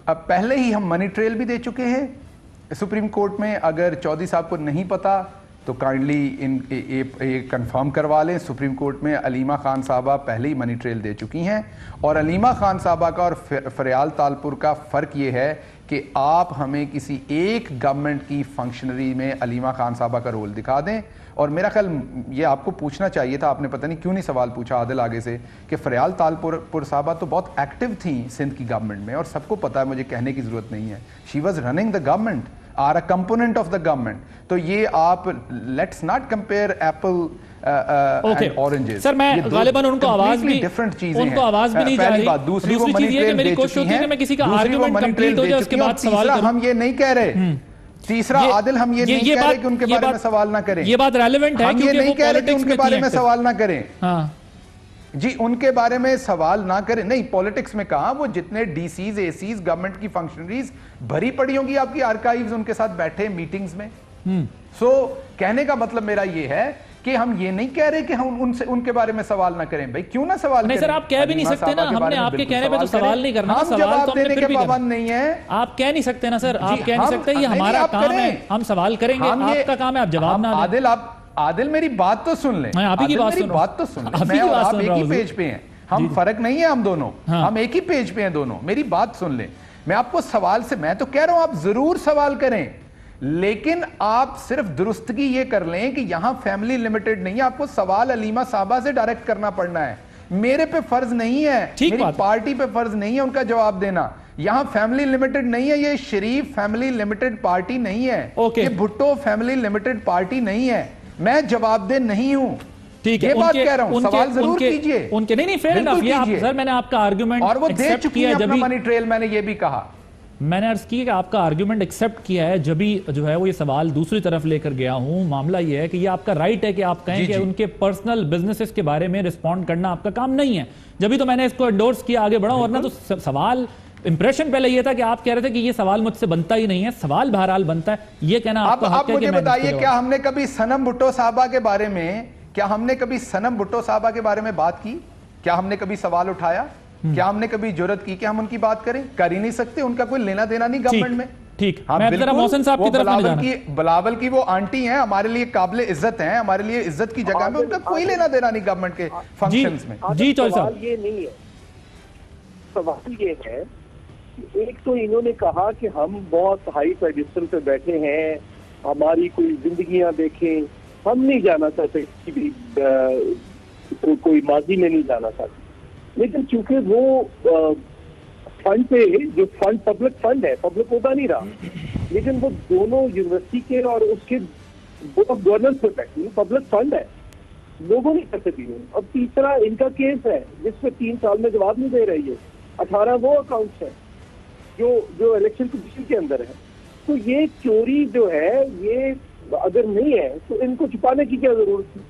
اب پہلے ہی ہم منی ٹریل بھی دے چکے ہیں سپریم کورٹ میں. اگر چودھری صاحب کو نہیں پتا تو کائنڈلی کنفرم کروا لیں. سپریم کورٹ میں علیمہ خان صاحبہ پہلے ہی منی ٹریل دے چکی ہیں، اور علیمہ خان صاحبہ کا اور فریال تالپور کا فرق یہ ہے کہ آپ ہمیں کسی ایک گورنمنٹ کی فنکشنری میں علیمہ خان صاحبہ کا رول دکھا دیں. اور میرا خیال یہ آپ کو پوچھنا چاہیے تھا، آپ نے پتہ نہیں کیوں نہیں سوال پوچھا عادل آگے سے، کہ فریال تالپور صاحبہ تو بہت ایکٹیو تھیں سندھ کی گورنمنٹ میں، اور سب کو پتہ ہے، مجھے کہنے کی ضرورت نہیں ہے. She was running the government, or a component of the government. تو یہ آپ let's not compare apple and oranges. Sir میں غالباً ان کو آواز بھی نہیں جا رہی. دوسری چیز یہ کہ میری کوشش ہوتی ہے کہ میں کسی کا آرگیومنٹ کمپلیٹ ہو جائے اس کے بعد سوال کروں. ہم یہ نہیں کہہ رہے، تیسرا عادل ہم یہ نہیں کہہ رہے کہ ان کے بارے میں سوال نہ کریں. یہ بات ریلیونٹ ہے ہم یہ نہیں کہہ رہے کہ ان کے بارے میں سوال نہ کریں. جی ان کے بارے میں سوال نہ کریں. نہیں، پولیٹکس میں کہاں، وہ جتنے ڈی سیز، اے سیز، گورنمنٹ کی فنکشنریز بھری پڑی ہوں گی آپ کی آرکائیوز، ان کے ساتھ بیٹھے میٹنگز میں. سو کہنے کا مطلب میرا یہ ہے کہ ہم یہ نہیں کہہ رہے کہ ہم ان کے بارے میں سوال نہ کریں. بھائی کیوں نہ سوال کریں؟ نہیں سر، آپ کہہ بھی نہیں سکتے نا، ہم نے آپ کے کہنے پہ تو سوال نہیں کرنا. ہم جواب دینے کے پابند نہیں ہیں. آپ کہہ نہیں سکتے نا سر، آپ کہہ نہیں سکتے، یہ ہمارا کام ہے، ہم سوال کریں گے، آپ کا کام ہے آپ جواب نہ دیں. عادل میری بات تو سن لیں، آپ ہی کی بات تو سن لیں. میں اور آپ ایک ہی پیج پہ ہیں، ہم فرق نہیں ہے ہم دونوں، ہم ایک ہی پیج پہ ہیں دونوں. میری بات سن لیں. میں آپ کو سوال سے، میں تو کہہ رہا ہوں آپ ضرور سوال کریں، لیکن آپ صرف درستگی یہ کر لیں کہ یہاں فیملی لیمیٹڈ نہیں ہے. آپ کو سوال علیمہ صاحبہ سے ڈائریکٹ کرنا پڑنا ہے. میرے پہ فرض نہیں ہے، میری پارٹی پہ فرض نہیں ہے ان کا جواب دینا. یہاں فیملی لمیٹڈ نہیں ہے, یہ شریف فیملی لمیٹڈ پارٹی نہیں ہے, یہ بھٹو فیملی لمیٹڈ پارٹی نہیں ہے. میں جواب دہ نہیں ہوں, یہ بات کہہ رہا ہوں, سوال ضرور کیجئے. ان کے نہیں فیئر انف, یہ سر میں نے آپ کا آرگیومنٹ اور وہ دے چکی ہے اپنا منی ٹریل, میں نے یہ بھی کہا. میں نے عرض کی کہ آپ کا آرگیومنٹ ایکسیپٹ کیا ہے, جبھی جو ہے وہ یہ سوال دوسری طرف لے کر گیا ہوں. معاملہ یہ ہے کہ یہ آپ کا رائٹ ہے کہ آپ کہیں کہ ان کے پرسنل بزنسز کے بارے میں رسپونڈ کرنا آپ کا کام نہیں ہے, جبھی تو میں نے اس کو انڈورس کیا, آگے بڑھا. ورنہ تو سوال امپریشن پہلے یہ تھا کہ آپ کہہ رہے تھے کہ یہ سوال مجھ سے بنتا ہی نہیں ہے. سوال بہرحال بنتا ہے, یہ کہنا آپ کا حق ہے. مجھے بتائیے, کیا ہم نے کبھی صنم بھٹو صاحبہ کے بارے میں, کیا ہم نے کبھی صنم بھٹو صاحبہ کے بارے میں بات کی؟ کیا ہم نے کبھی سوال اٹھایا؟ کیا ہم نے کبھی جرات کی کہ ہم ان کی بات کریں؟ کر ہی نہیں سکتے, ان کا کوئی لینا دینا نہیں گورنمنٹ میں. ٹھیک, میں ذرا محسن صاحب کی طرف نہیں جانا. بلاول کی وہ آنٹی ہیں, ہمارے لیے قابل عزت ہیں, ہمارے لیے عزت کی جگہ میں, ان کا کوئی لینا دینا نہیں گورنمنٹ کے فنکشنز میں. جی چوہدری صاحب, سوال یہ نہیں ہے, سوال یہ ہے ایک تو انہوں نے کہا کہ ہم بہت ہائی پیڈسٹل پہ بیٹھے ہیں, ہماری کوئی زندگیاں دیکھیں, ہم نہیں جانا چاہتے کوئی ماضی میں نہیں جانا چاہتے. لیکن چونکہ وہ فنڈ پہ, جو فنڈ پبلک فنڈ ہے, پبلک ہوتا نہیں رہا, لیکن وہ دونوں یونیورسٹی کے اور اس کے بورڈ آف گورننس پہ بیٹھے, پبلک فنڈ ہے, لوگوں نے کیسے دی. اب تیسرا ان کا کیس ہے جس پہ 3 سال میں جواب نہیں دے رہی ہے. 18 وہ اکاؤنٹس ہیں جو الیکشن کمیشن کے اندر ہے. تو یہ چوری جو ہے, یہ اگر نہیں ہے تو ان کو چھپانے کی کیا ضرورت تھی؟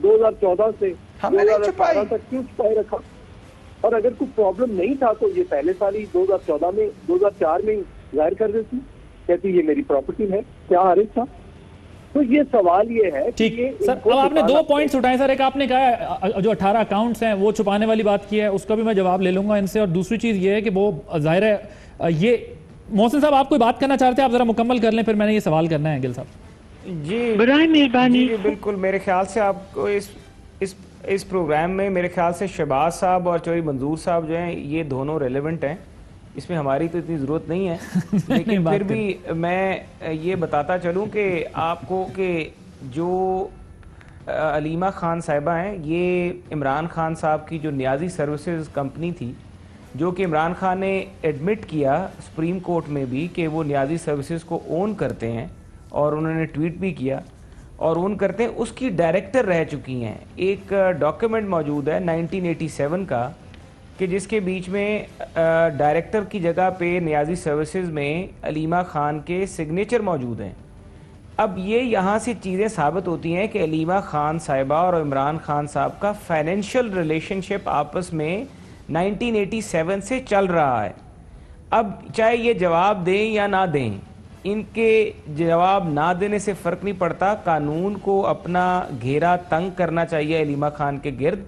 2014 سے 2018 تک کیوں چھپائے رکھا؟ اور اگر کوئی پرابلم نہیں تھا تو یہ پہلے سال ہی 2014 میں 2004 میں ظاہر کر دیتی, کہتی یہ میری پراپرٹی ہے, کیا حرج تھا؟ تو یہ سوال یہ ہے. ٹھیک سر, اب آپ نے 2 پوائنٹس اٹھائے سر. ایک آپ نے کہا جو 18 اکاؤنٹس ہیں وہ چھپانے والی بات کی ہے, اس کا بھی میں جواب لے لوں گا ان سے. اور دوسری چیز یہ ہے کہ وہ ظاہر ہے, یہ محسن صاحب آپ کوئی بات کرنا چاہتے ہیں, آپ ذرا مکمل کر لیں, پھر میں نے یہ سوال کرنا ہے گل صاحب. جی برائے مہربانی. جی بالکل, میرے خیال سے آپ کو اس پروگرام میں میرے خیال سے شہباز صاحب اور چودھری منظور صاحب جو ہیں یہ دونوں ریلیونٹ ہیں, اس میں ہماری تو اتنی ضرورت نہیں ہے. لیکن پھر بھی میں یہ بتاتا چلوں کہ آپ کو کہ جو علیمہ خان صاحبہ ہیں, یہ عمران خان صاحب کی جو نیازی سروسز کمپنی تھی, جو کہ عمران خان نے ایڈمٹ کیا سپریم کورٹ میں بھی کہ وہ نیازی سروسز کو اون کرتے ہیں, اور انہوں نے ٹویٹ بھی کیا اور اون کرتے ہیں, اس کی ڈائریکٹر رہ چکی ہیں. ایک ڈاکیومنٹ موجود ہے 1987 کا کہ جس کے بیچ میں ڈائریکٹر کی جگہ پہ نیازی سروسز میں علیمہ خان کے سگنیچر موجود ہیں. اب یہ یہاں سے چیزیں ثابت ہوتی ہیں کہ علیمہ خان صاحبہ اور عمران خان صاحب کا فائنینشیل ریلیشن شپ آپس میں 1987 سے چل رہا ہے. اب چاہے یہ جواب دیں یا نہ دیں, ان کے جواب نہ دینے سے فرق نہیں پڑتا. قانون کو اپنا گھیرا تنگ کرنا چاہیے علیمہ خان کے گرد,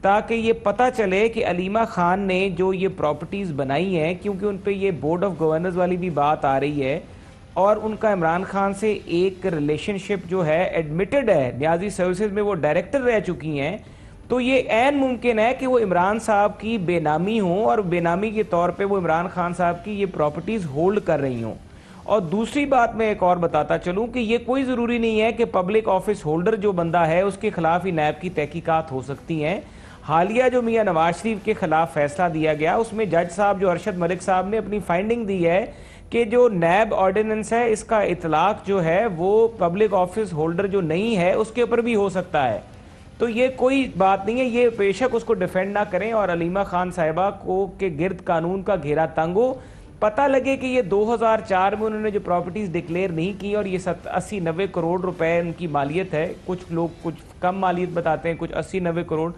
تاکہ یہ پتہ چلے کہ علیمہ خان نے جو یہ پراپرٹیز بنائی ہیں, کیونکہ ان پہ یہ بورڈ آف گورنرز والی بھی بات آ رہی ہے, اور ان کا عمران خان سے ایک ریلیشن شپ جو ہے ایڈمیٹڈ ہے, نیازی سروسز میں وہ ڈائریکٹر رہ چکی ہیں, تو یہ عین ممکن ہے کہ وہ عمران صاحب کی بے نامی ہوں اور بے نامی کے طور پہ وہ عمران خان صاحب کی یہ پراپرٹیز ہولڈ کر رہی ہوں. اور دوسری بات میں ایک اور بتاتا چلوں کہ یہ کوئی ضروری نہیں ہے کہ پبلک آفس ہولڈر جو بندہ ہے اس کے خلاف ہی نیب کی تحقیقات ہو سکتی ہیں. حالیہ جو میاں نواز شریف کے خلاف فیصلہ دیا گیا, اس میں جج صاحب جو ارشد ملک صاحب نے اپنی فائنڈنگ دی ہے کہ جو نیب آرڈیننس ہے اس کا اطلاق جو ہے وہ پبلک آفس ہولڈر جو نہیں ہے اس کے اوپر بھی ہو سکتا ہے. تو یہ کوئی بات نہیں ہے, یہ بے شک اس کو ڈیفینڈ نہ کریں, اور علیمہ خان صاحبہ کو کے گرد قانون کا گھیرا تنگ ہو. پتہ لگے کہ یہ 2004 میں انہوں نے جو پراپرٹیز ڈکلیئر نہیں کی, اور یہ 80-90 کروڑ روپے ان کی مالیت ہے, کچھ لوگ کچھ کم مالیت بتاتے ہیں, کچھ 80-90 کروڑ.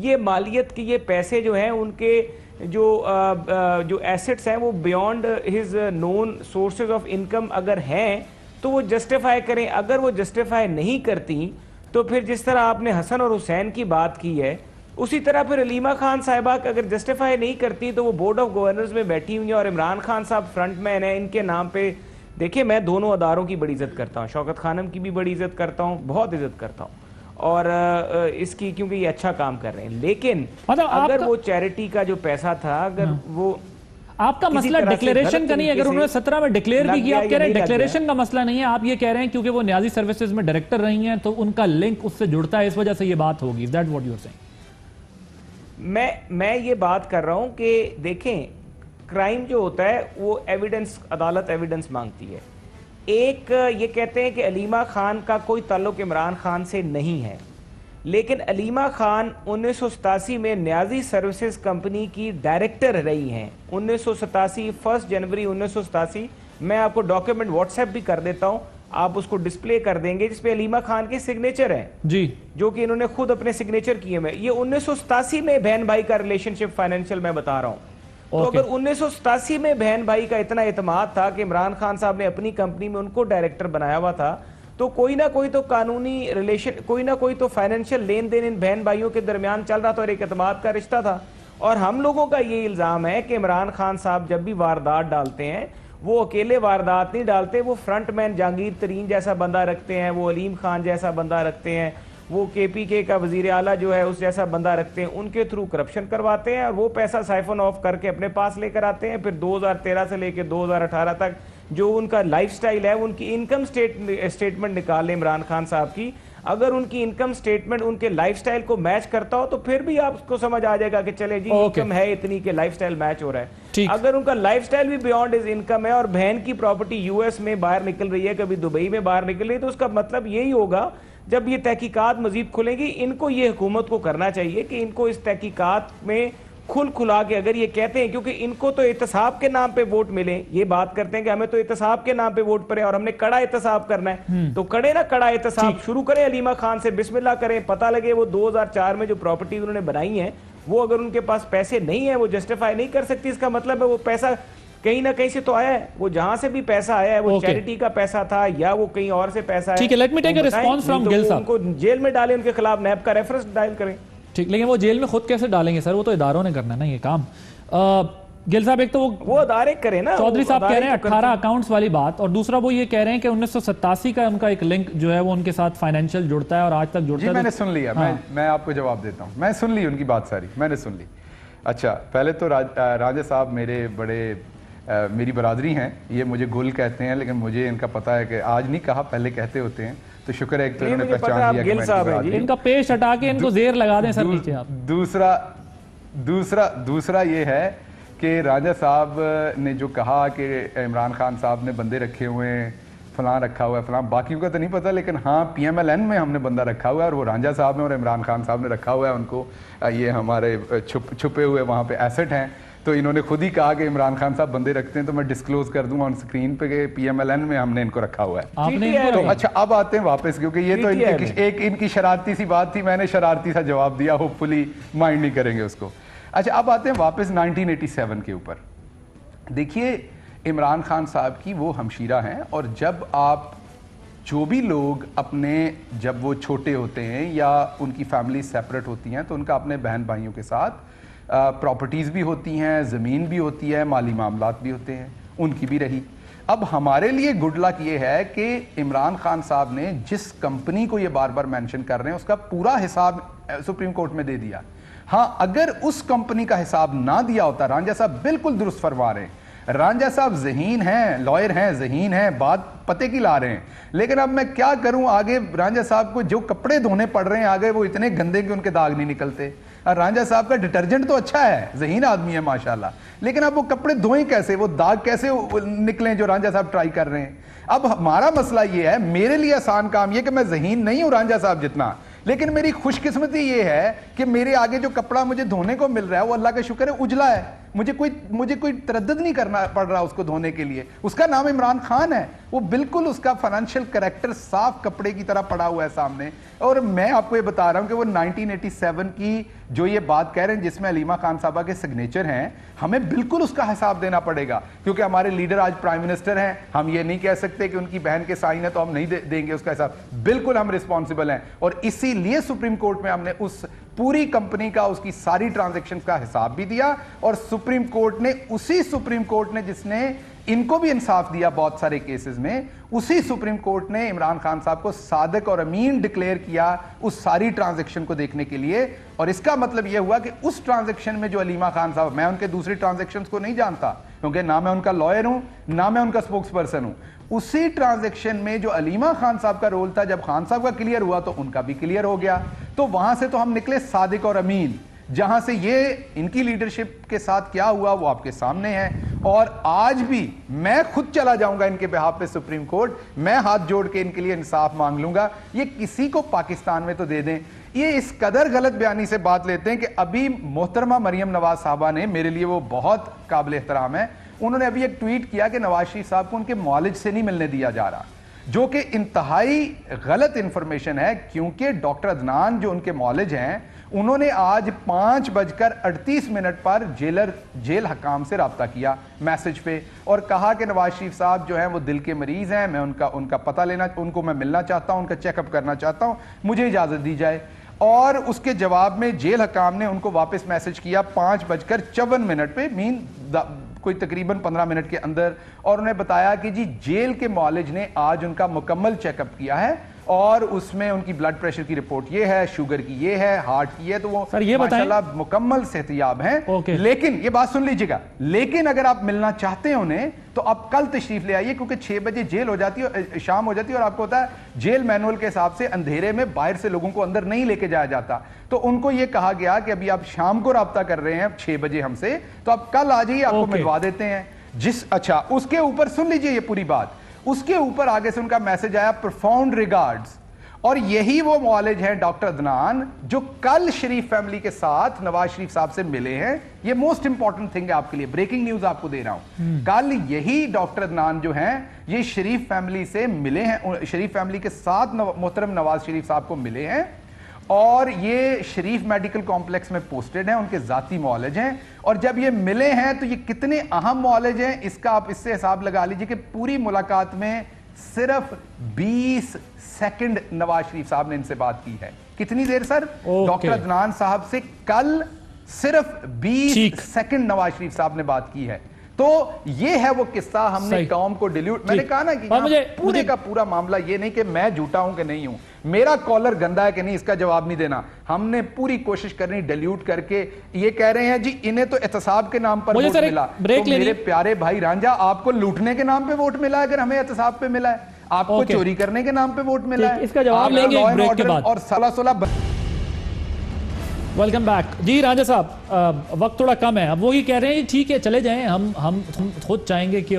یہ مالیت کی یہ پیسے جو ہیں ان کے جو ایسٹس ہیں وہ beyond his known sources of income اگر ہیں تو وہ جسٹیفائی کریں. اگر وہ جسٹیفائی نہیں کرتی تو پھر جس طرح آپ نے حسن اور حسین کی بات کی ہے, اسی طرح پھر علیمہ خان صاحبہ اگر جسٹیفائی نہیں کرتی تو وہ بورڈ آف گورنرز میں بیٹھی ہوئی ہیں, اور عمران خان صاحب فرنٹ مین ہیں. ان کے نام پہ دیکھیں, میں دونوں اداروں کی بڑی عزت کرتا ہوں, شوکت خانم کی بھی بڑی عزت کرتا ہوں, بہت عزت کرتا ہوں, اور اس کی کیونکہ یہ اچھا کام کر رہے ہیں. لیکن اگر وہ چیریٹی کا جو پیسہ تھا, اگر وہ آپ کا مسئلہ ڈکلیریشن کا نہیں ہے, اگر انہوں نے 17 میں ڈکلیئر بھی کیا, آپ کہہ رہے ہیں ڈکلیریشن کا مسئلہ نہیں ہے, آپ یہ کہہ رہے ہیں کیونکہ وہ نیازی سروسز میں ڈائریکٹر رہی ہیں تو ان کا لنک اس سے جڑتا ہے, اس وجہ سے یہ بات ہوگی. Is that what you're saying? میں یہ بات کر رہا ہوں کہ دیکھیں کرائم جو ہوتا ہے وہ ایویڈنس، عدالت ایویڈنس مانگتی ہے. ایک یہ کہتے ہیں کہ علیمہ خان کا کوئی تعلق عمران خان سے نہیں ہے، لیکن علیمہ خان 1987 میں نیازی سروسز کمپنی کی ڈائریکٹر رہی ہیں. 1987 1 جنوری 1987 میں آپ کو ڈاکیومنٹ واٹس ایپ بھی کر دیتا ہوں، آپ اس کو ڈسپلے کر دیں گے، جس پہ علیمہ خان کے سگنیچر ہیں جی، جو کہ انہوں نے خود اپنے سگنیچر کیے ہیں. یہ 1987 میں بہن بھائی کا ریلیشن شپ فائنینشیل میں بتا رہا ہوں. تو اگر 1987 میں بہن بھائی کا اتنا اعتماد تھا کہ عمران خان صاحب نے اپنی کمپنی میں ان کو ڈائریکٹر بنایا ہوا تھا، تو کوئی نہ کوئی تو قانونی ریلیشن، کوئی نہ کوئی تو فائنینشیل لین دین ان بہن بھائیوں کے درمیان چل رہا تھا اور ایک اعتماد کا رشتہ تھا. اور ہم لوگوں کا یہ الزام ہے کہ عمران خان صاحب جب بھی واردات ڈالتے ہیں وہ اکیلے واردات نہیں ڈالتے، وہ فرنٹ مین جہانگیر ترین جیسا بندہ رکھتے ہیں، وہ علیم خان جیسا بندہ رکھتے ہیں، وہ کے پی کے کا وزیر اعلیٰ جو ہے اس جیسا بندہ رکھتے ہیں، ان کے تھرو کرپشن کرواتے ہیں اور وہ پیسہ سائفن آف کر کے اپنے پاس لے کر آتے ہیں. پھر 2013 سے لے کے 2018 تک جو ان کا لائف سٹائل ہے، ان کی انکم سٹیٹمنٹ نکال لیں عمران خان صاحب کی، اگر ان کی انکم سٹیٹمنٹ ان کے لائف سٹائل کو میچ کرتا ہو تو پھر بھی آپ کو سمجھ آ جائے گا کہ چلے جی انکم ہے اتنی کہ لائف سٹائل میچ ہو رہا ہے. اگر ان کا لائف سٹائل بھی بیونڈ از انکم ہے اور بہن کی پراپرٹی یو ایس میں باہر نکل رہی ہے، کبھی دبئی میں باہر نکل رہی ہے، تو اس کا مطلب یہی ہوگا جب یہ تحقیقات مزید کھلیں گی، ان کو یہ حکومت کو کرنا چاہیے کہ ان کو اس تحقیقات میں کھلا کے اگر یہ کہتے ہیں، کیونکہ ان کو تو احتساب کے نام پہ ووٹ ملے، یہ بات کرتے ہیں کہ ہمیں تو احتساب کے نام پہ ووٹ پڑے اور ہم نے کڑا احتساب کرنا ہے، تو کڑے نا کڑا احتساب شروع کریں علیمہ خان سے، بسم اللہ کریں. پتہ لگے وہ 2004 میں جو پراپرٹیز انہوں نے بنائی ہیں وہ اگر ان کے پاس پیسے نہیں ہیں، وہ جسٹیفائی نہیں کر سکتی، اس کا مطلب ہے وہ پیسہ کہیں نہ کہیں سے تو آیا ہے. وہ جہاں سے بھی پیسہ آیا ہے وہ چیریٹی کا پیسہ تھا یا وہ کہیں اور سے پیسہ ہے. ٹھیک ہے، let me take a response from Gul صاحب. ان کو جیل میں ڈالیں، ان کے خلاف نیب کا ریفرنس ڈائل کریں. ٹھیک، لیکن وہ جیل میں خود کیسے ڈالیں گے سر؟ وہ تو اداروں نے کرنا ہے نا یہ کام. گل صاحب ایک تو وہ ادارے کریں نا، چودھری صاحب کہہ رہے ہیں 18 اکاؤنٹس والی بات، اور دوسرا وہ یہ کہہ رہے ہیں کہ 1987 کا ان کا ایک لنک جو ہے وہ ان کے ساتھ فائنینشیل جڑتا ہے اور آج تک جڑتا ہے. جی میں نے سن لیا، میں آپ کو جواب دیتا ہوں، میں سن لی ان کی بات ساری، میں نے سن لی. اچھا پہلے تو راجہ صاحب میرے بڑے میری برادری ہیں، یہ مجھے گل کہتے ہیں، لیکن مجھے ان کا پتہ ہے کہ آج نہیں کہا پہلے کہتے ہوتے ہیں، تو شکر ہے ایک تو انہوں نے پہچان لیا کہ میں ان کا پیش ہٹا کے ان کو زیر لگا دیں سر نیچے آپ. دوسرا یہ ہے کہ راجہ صاحب نے جو کہا کہ عمران خان صاحب نے بندے رکھے ہوئے ہیں، فلاں رکھا ہوا ہے فلاں، باقیوں کا تو نہیں پتہ، لیکن ہاں پی ایم ایل این میں ہم نے بندہ رکھا ہوا ہے اور وہ رانجھا صاحب نے اور عمران خان صاحب نے رکھا ہوا ہے ان کو. یہ ہمارے چھپے ہوئے وہاں پہ ایسٹ ہیں، تو انہوں نے خود ہی کہا کہ عمران خان صاحب بندے رکھتے ہیں، تو میں ڈسکلوز کر دوں آن سکرین پہ کہ پی ایم ایل این میں ہم نے ان کو رکھا ہوا ہے. تو اچھا اب آتے ہیں واپس، کیونکہ یہ تو ان کی شرارتی سی بات تھی، میں نے شرارتی سا جواب دیا، ہوپ فلی مائنڈ نہیں کریں گے اس کو. اچھا اب آتے ہیں واپس 1987 کے اوپر. دیکھیے عمران خان صاحب کی وہ ہمشیرہ ہیں، اور جب آپ جو بھی لوگ اپنے جب وہ چھوٹے ہوتے ہیں یا ان کی فیملی سیپریٹ ہوتی ہیں تو ان کا اپنے بہن بھائیوں کے ساتھ پراپرٹیز بھی ہوتی ہیں، زمین بھی ہوتی ہے، مالی معاملات بھی ہوتے ہیں، ان کی بھی رہی. اب ہمارے لیے گڈ لک یہ ہے کہ عمران خان صاحب نے جس کمپنی کو یہ بار بار مینشن کر رہے ہیں اس کا پورا حساب سپریم کورٹ میں دے دیا. ہاں اگر اس کمپنی کا حساب نہ دیا ہوتا، رانجھا صاحب بالکل درست فرما رہے ہیں، رانجھا صاحب ذہین ہیں، لائر ہیں، ذہین ہیں، بات پتے کی لا رہے ہیں، لیکن اب میں کیا کروں، آگے رانجھا صاحب کو جو کپڑے دھونے پڑ رہے ہیں آگے وہ اتنے گندے کہ ان کے داغ نہیں نکلتے. اور رانجھا صاحب کا ڈٹرجنٹ تو اچھا ہے، ذہین آدمی ہے ماشاءاللہ، لیکن اب وہ کپڑے دھوئیں کیسے، وہ داغ کیسے نکلیں جو رانجھا صاحب ٹرائی کر رہے ہیں. اب ہمارا مسئلہ یہ ہے، میرے لیے آسان کام یہ کہ میں ذہین نہیں ہوں رانجھا صاحب جتنا، لیکن میری خوش قسمتی یہ ہے کہ میرے آگے جو کپڑا مجھے دھونے کو مل رہا ہے وہ اللہ کا شکر ہے اجلا ہے، مجھے کوئی تردد نہیں کرنا پڑ رہا اس کو دھونے کے لیے. اس کا نام عمران خان ہے، وہ بالکل اس کا فائنینشیل کریکٹر صاف کپڑے کی طرح پڑا ہوا ہے سامنے. اور میں آپ کو یہ بتا رہا ہوں کہ وہ 1987 کی جو یہ بات کہہ رہے ہیں جس میں علیمہ خان صاحبہ کے سگنیچر ہیں، ہمیں بالکل اس کا حساب دینا پڑے گا، کیونکہ ہمارے لیڈر آج پرائم منسٹر ہیں. ہم یہ نہیں کہہ سکتے کہ ان کی بہن کے سائن ہے تو ہم نہیں دیں گے اس کا حساب، بالکل ہم رسپانسبل ہیں. اور اسی لیے سپریم کورٹ میں ہم نے اس پوری کمپنی کا، اس کی ساری ٹرانزیکشنز کا حساب بھی دیا، اور سپریم کورٹ نے اسی سپریم کورٹ نے جس نے ان کو بھی انصاف دیا بہت سارے کیسز میں، اسی سپریم کورٹ نے عمران خان صاحب کو صادق اور امین ڈکلیئر کیا اس ساری ٹرانزیکشن کو دیکھنے کے لیے. اور اس کا مطلب یہ ہوا کہ اس ٹرانزیکشن میں جو علیمہ خان صاحب، میں ان کے دوسری ٹرانزیکشنز کو نہیں جانتا کیونکہ نہ میں ان کا لائر ہوں نہ میں ان کا سپوکس پرسن ہوں، اسی ٹرانزیکشن میں جو علیمہ خان صاحب کا رول تھا، جب خان صاحب کا کلیئر ہوا تو ان کا بھی کلیئر ہو گیا. تو وہاں سے تو ہم نکلے صادق اور امین، جہاں سے یہ ان کی لیڈرشپ کے ساتھ کیا ہوا وہ آپ کے سامنے ہے. اور آج بھی میں خود چلا جاؤں گا ان کے بہاف پہ سپریم کورٹ, میں ہاتھ جوڑ کے ان کے لیے انصاف مانگ لوں گا. یہ کسی کو پاکستان میں تو دے دیں. یہ اس قدر غلط بیانی سے بات لیتے ہیں کہ ابھی محترمہ مریم نواز صاحبہ نے, میرے لیے وہ بہت قابل احترام ہے, انہوں نے ابھی ایک ٹویٹ کیا کہ نواز شریف صاحب کو ان کے معالج سے نہیں ملنے دیا جا رہا, جو کہ انتہائی غلط انفارمیشن ہے, کیونکہ ڈاکٹر عدنان جو ان کے معالج ہیں انہوں نے آج 5:38 پر جیل حکام سے رابطہ کیا میسج پہ, اور کہا کہ نواز شریف صاحب جو ہیں وہ دل کے مریض ہیں, میں ان کا پتہ لینا, ان کو میں ملنا چاہتا ہوں, ان کا چیک اپ کرنا چاہتا ہوں, مجھے اجازت دی جائے. اور اس کے جواب میں جیل حکام نے ان کو واپس میسج کیا 5:54 پہ, کوئی تقریباً 15 منٹ کے اندر, اور انہیں بتایا کہ جی جیل کے معالج نے آج ان کا مکمل چیک اپ کیا ہے اور اس میں ان کی بلڈ پریشر کی رپورٹ یہ ہے, شوگر کی یہ ہے, ہارٹ کی ہے, تو وہ ماشاءاللہ مکمل صحتیاب ہیں. لیکن یہ بات سن لیجئے گا, لیکن اگر آپ ملنا چاہتے ہیں انہیں تو آپ کل تشریف لے آئیے, کیونکہ 6 بجے جیل ہو جاتی ہے, شام ہو جاتی ہے, اور آپ کو ہوتا ہے جیل مینول کے حساب سے اندھیرے میں باہر سے لوگوں کو اندر نہیں لے کے جایا جاتا. تو ان کو یہ کہا گیا کہ ابھی آپ شام کو رابطہ کر رہے ہیں 6 بجے ہم سے, تو آپ کل آ جائیے, آپ کو ملوا دیتے ہیں. اچھا اس کے اوپر سن لیجئے یہ پوری بات, اس کے اوپر آگے سے ان کا میسج آیا پروفاؤنڈ ریگارڈز, اور یہی وہ معالج ہیں ڈاکٹر عدنان جو کل شریف فیملی کے ساتھ نواز شریف صاحب سے ملے ہیں. یہ موسٹ امپورٹنٹ تھنگ ہے آپ کے لیے, بریکنگ نیوز آپ کو دے رہا ہوں. کل یہی ڈاکٹر عدنان جو ہیں یہ شریف فیملی سے ملے ہیں, شریف فیملی کے ساتھ محترم نواز شریف صاحب کو ملے ہیں, اور یہ شریف میڈیکل کمپلیکس میں پوسٹڈ ہیں, ان کے ذاتی معالج ہیں. اور جب یہ ملے ہیں تو یہ کتنے اہم معالج ہیں اس کا آپ اس سے حساب لگا لیجئے کہ پوری ملاقات میں صرف 20 سیکنڈ نواز شریف صاحب نے ان سے بات کی ہے. کتنی دیر سر؟ ڈاکٹر عدنان صاحب سے کل صرف 20 سیکنڈ نواز شریف صاحب نے بات کی ہے. تو یہ ہے وہ قصہ, ہم نے قوم کو ڈیلیوٹ, میں نے کہا نا کہ پورے کا پورا معاملہ یہ نہیں کہ میں جھوٹا ہوں کہ نہیں ہوں, میرا کالر گندا ہے کہ نہیں, اس کا جواب نہیں دینا. ہم نے پوری کوشش کرنی ڈیلیوٹ کر کے. یہ کہہ رہے ہیں جی انہیں تو احتساب کے نام پر ووٹ ملا, تو میرے پیارے بھائی رانجھا آپ کو لوٹنے کے نام پہ ووٹ ملا ہے, اگر ہمیں احتساب پہ ملا ہے, آپ کو چوری کرنے کے نام پہ ووٹ ملا ہے, اس کا جواب لیں گے بریک کے بعد. اور 16 ویلکم بیک. جی رانجھا صاحب, وقت تھوڑا کم ہے, اب وہی کہہ رہے ہیں ٹھیک ہے چلے جائیں, ہم خود چاہیں گے کہ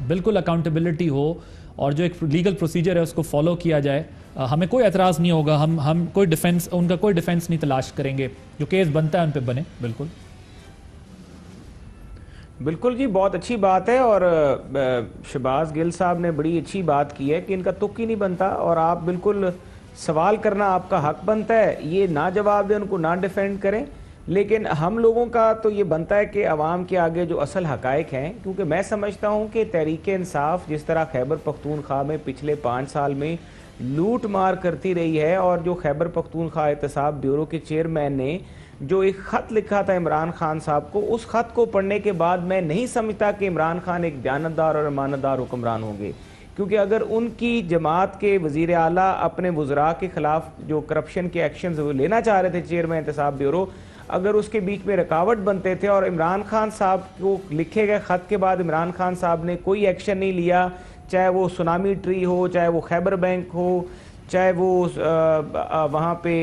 بالکل اکاؤنٹیبلٹی ہو اور جو ایک لیگل پروسیجر ہے اس کو فالو کیا جائے. ہمیں کوئی اعتراض نہیں ہوگا, ہم کوئی ڈیفنس, ان کا کوئی ڈیفنس نہیں تلاش کریں گے, جو کیس بنتا ہے ان پہ بنے. بالکل بالکل جی, بہت اچھی بات ہے, اور شہباز گل صاحب نے بڑی اچھی بات کی ہے کہ ان کا تک ہی نہیں بنتا, اور آپ بالکل سوال کرنا آپ کا حق بنتا ہے, یہ نہ جواب دیں, ان کو نہ ڈیفینڈ کریں. لیکن ہم لوگوں کا تو یہ بنتا ہے کہ عوام کے آگے جو اصل حقائق ہیں, کیونکہ میں سمجھتا ہوں کہ تحریک انصاف جس طرح خیبر پختونخوا میں پچھلے 5 سال میں لوٹ مار کرتی رہی ہے, اور جو خیبر پختونخوا احتساب بیورو کے چیئرمین نے جو ایک خط لکھا تھا عمران خان صاحب کو, اس خط کو پڑھنے کے بعد میں نہیں سمجھتا کہ عمران خان ایک دیانتدار اور امانتدار حکمران ہوں گے. کیونکہ اگر ان کی جماعت کے وزیر اعلیٰ اپنے وزراء کے خلاف جو کرپشن کے ایکشنز وہ لینا چاہ رہے تھے چیئرمین احتساب بیورو, اگر اس کے بیچ میں رکاوٹ بنتے تھے, اور عمران خان صاحب کو لکھے گئے خط کے بعد عمران خان صاحب نے کوئی ایکشن نہیں لیا, چاہے وہ سونامی ٹری ہو, چاہے وہ خیبر بینک ہو, چاہے وہ وہاں پہ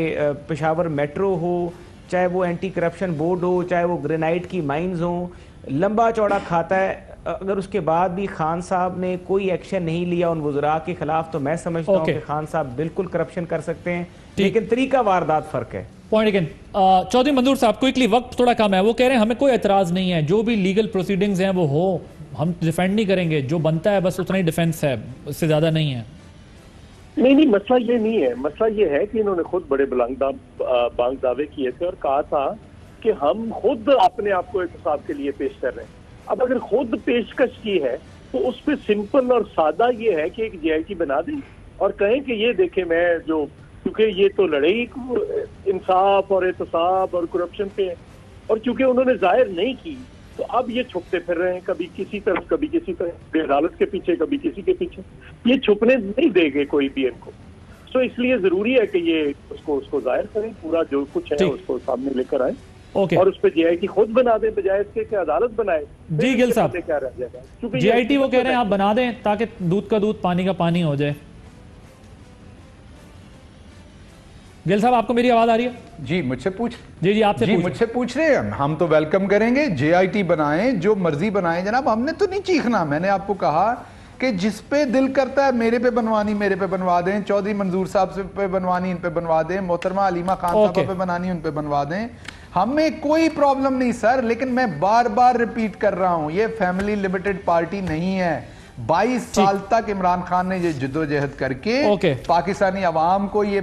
پشاور میٹرو ہو, چاہے وہ اینٹی کرپشن بورڈ ہو, چاہے وہ گرینائٹ کی مائنز ہوں, لمبا چوڑا کھاتا ہے, اگر اس کے بعد بھی خان صاحب نے کوئی ایکشن نہیں لیا ان وزراء کے خلاف, تو میں سمجھتا ہوں کہ خان صاحب بالکل کرپشن کر سکتے ہیں, لیکن طریقہ واردات فرق ہے. Point again. چودھری منظور صاحب کوئکلی, وقت تھوڑا کم ہے, وہ کہہ رہے ہیں ہمیں کوئی اعتراض نہیں ہے, جو بھی لیگل پروسیڈنگز ہیں وہ ہو, ہم ڈیفینڈ نہیں کریں گے, جو بنتا ہے بس اتنا ہی ڈیفینس ہے, اس سے زیادہ نہیں ہے. نہیں, مسئلہ یہ نہیں ہے. مسئلہ یہ ہے کہ انہوں نے خود بڑے بانگ دعوے کیے تھے اور کہا تھا کہ ہم خود اپنے آپ کو احتساب کے لیے پیش کر رہے ہیں. اب اگر خود پیشکش کی ہے تو اس پہ سمپل اور سادہ یہ ہے کہ ایک JIT بنا دیں اور کہیں کہ یہ دیکھیں میں جو, کیونکہ یہ تو لڑائی انصاف اور احتساب اور کرپشن پہ ہے, اور چونکہ انہوں نے ظاہر نہیں کی تو اب یہ چھپتے پھر رہے ہیں, کبھی کسی طرف, کبھی کسی طرف, عدالت کے پیچھے, کبھی کسی کے پیچھے. یہ چھپنے نہیں دے گے کوئی بھی ان کو. سو اس لیے ضروری ہے کہ یہ اس کو ظاہر کریں, پورا جو کچھ ہے اس کو سامنے لے کر آئیں, اور اس پہ JIT خود بنا دیں بجائے اس کے کہ عدالت بنائے. جی گل صاحب, JIT وہ کہہ رہے ہیں آپ بنا دیں تاکہ دودھ کا دودھ پانی کا پانی ہو جائے. گل صاحب آپ کو میری آواز آ رہی ہے؟ جی مجھ سے پوچھ جی آپ سے مجھ سے پوچھ رہے ہیں. ہم تو ویلکم کریں گے, جے آئی ٹی بنائیں, جو مرضی بنائیں جناب, ہم نے تو نہیں چیخنا. میں نے آپ کو کہا کہ جس پہ دل کرتا ہے میرے پہ بنوانی میرے پہ بنوا دیں, چودھری منظور صاحب سے پہ بنوانی ان پہ بنوا دیں, محترمہ علیمہ خان صاحبہ پہ بنانی ان پہ بنوا دیں, ہمیں کوئی پرابلم نہیں سر. لیکن میں بار بار ریپیٹ کر رہا ہوں, یہ فیملی لمیٹڈ پارٹی نہیں ہے. 22 سال تک عمران خان نے یہ جدوجہد کر کے پاکستانی عوام کو یہ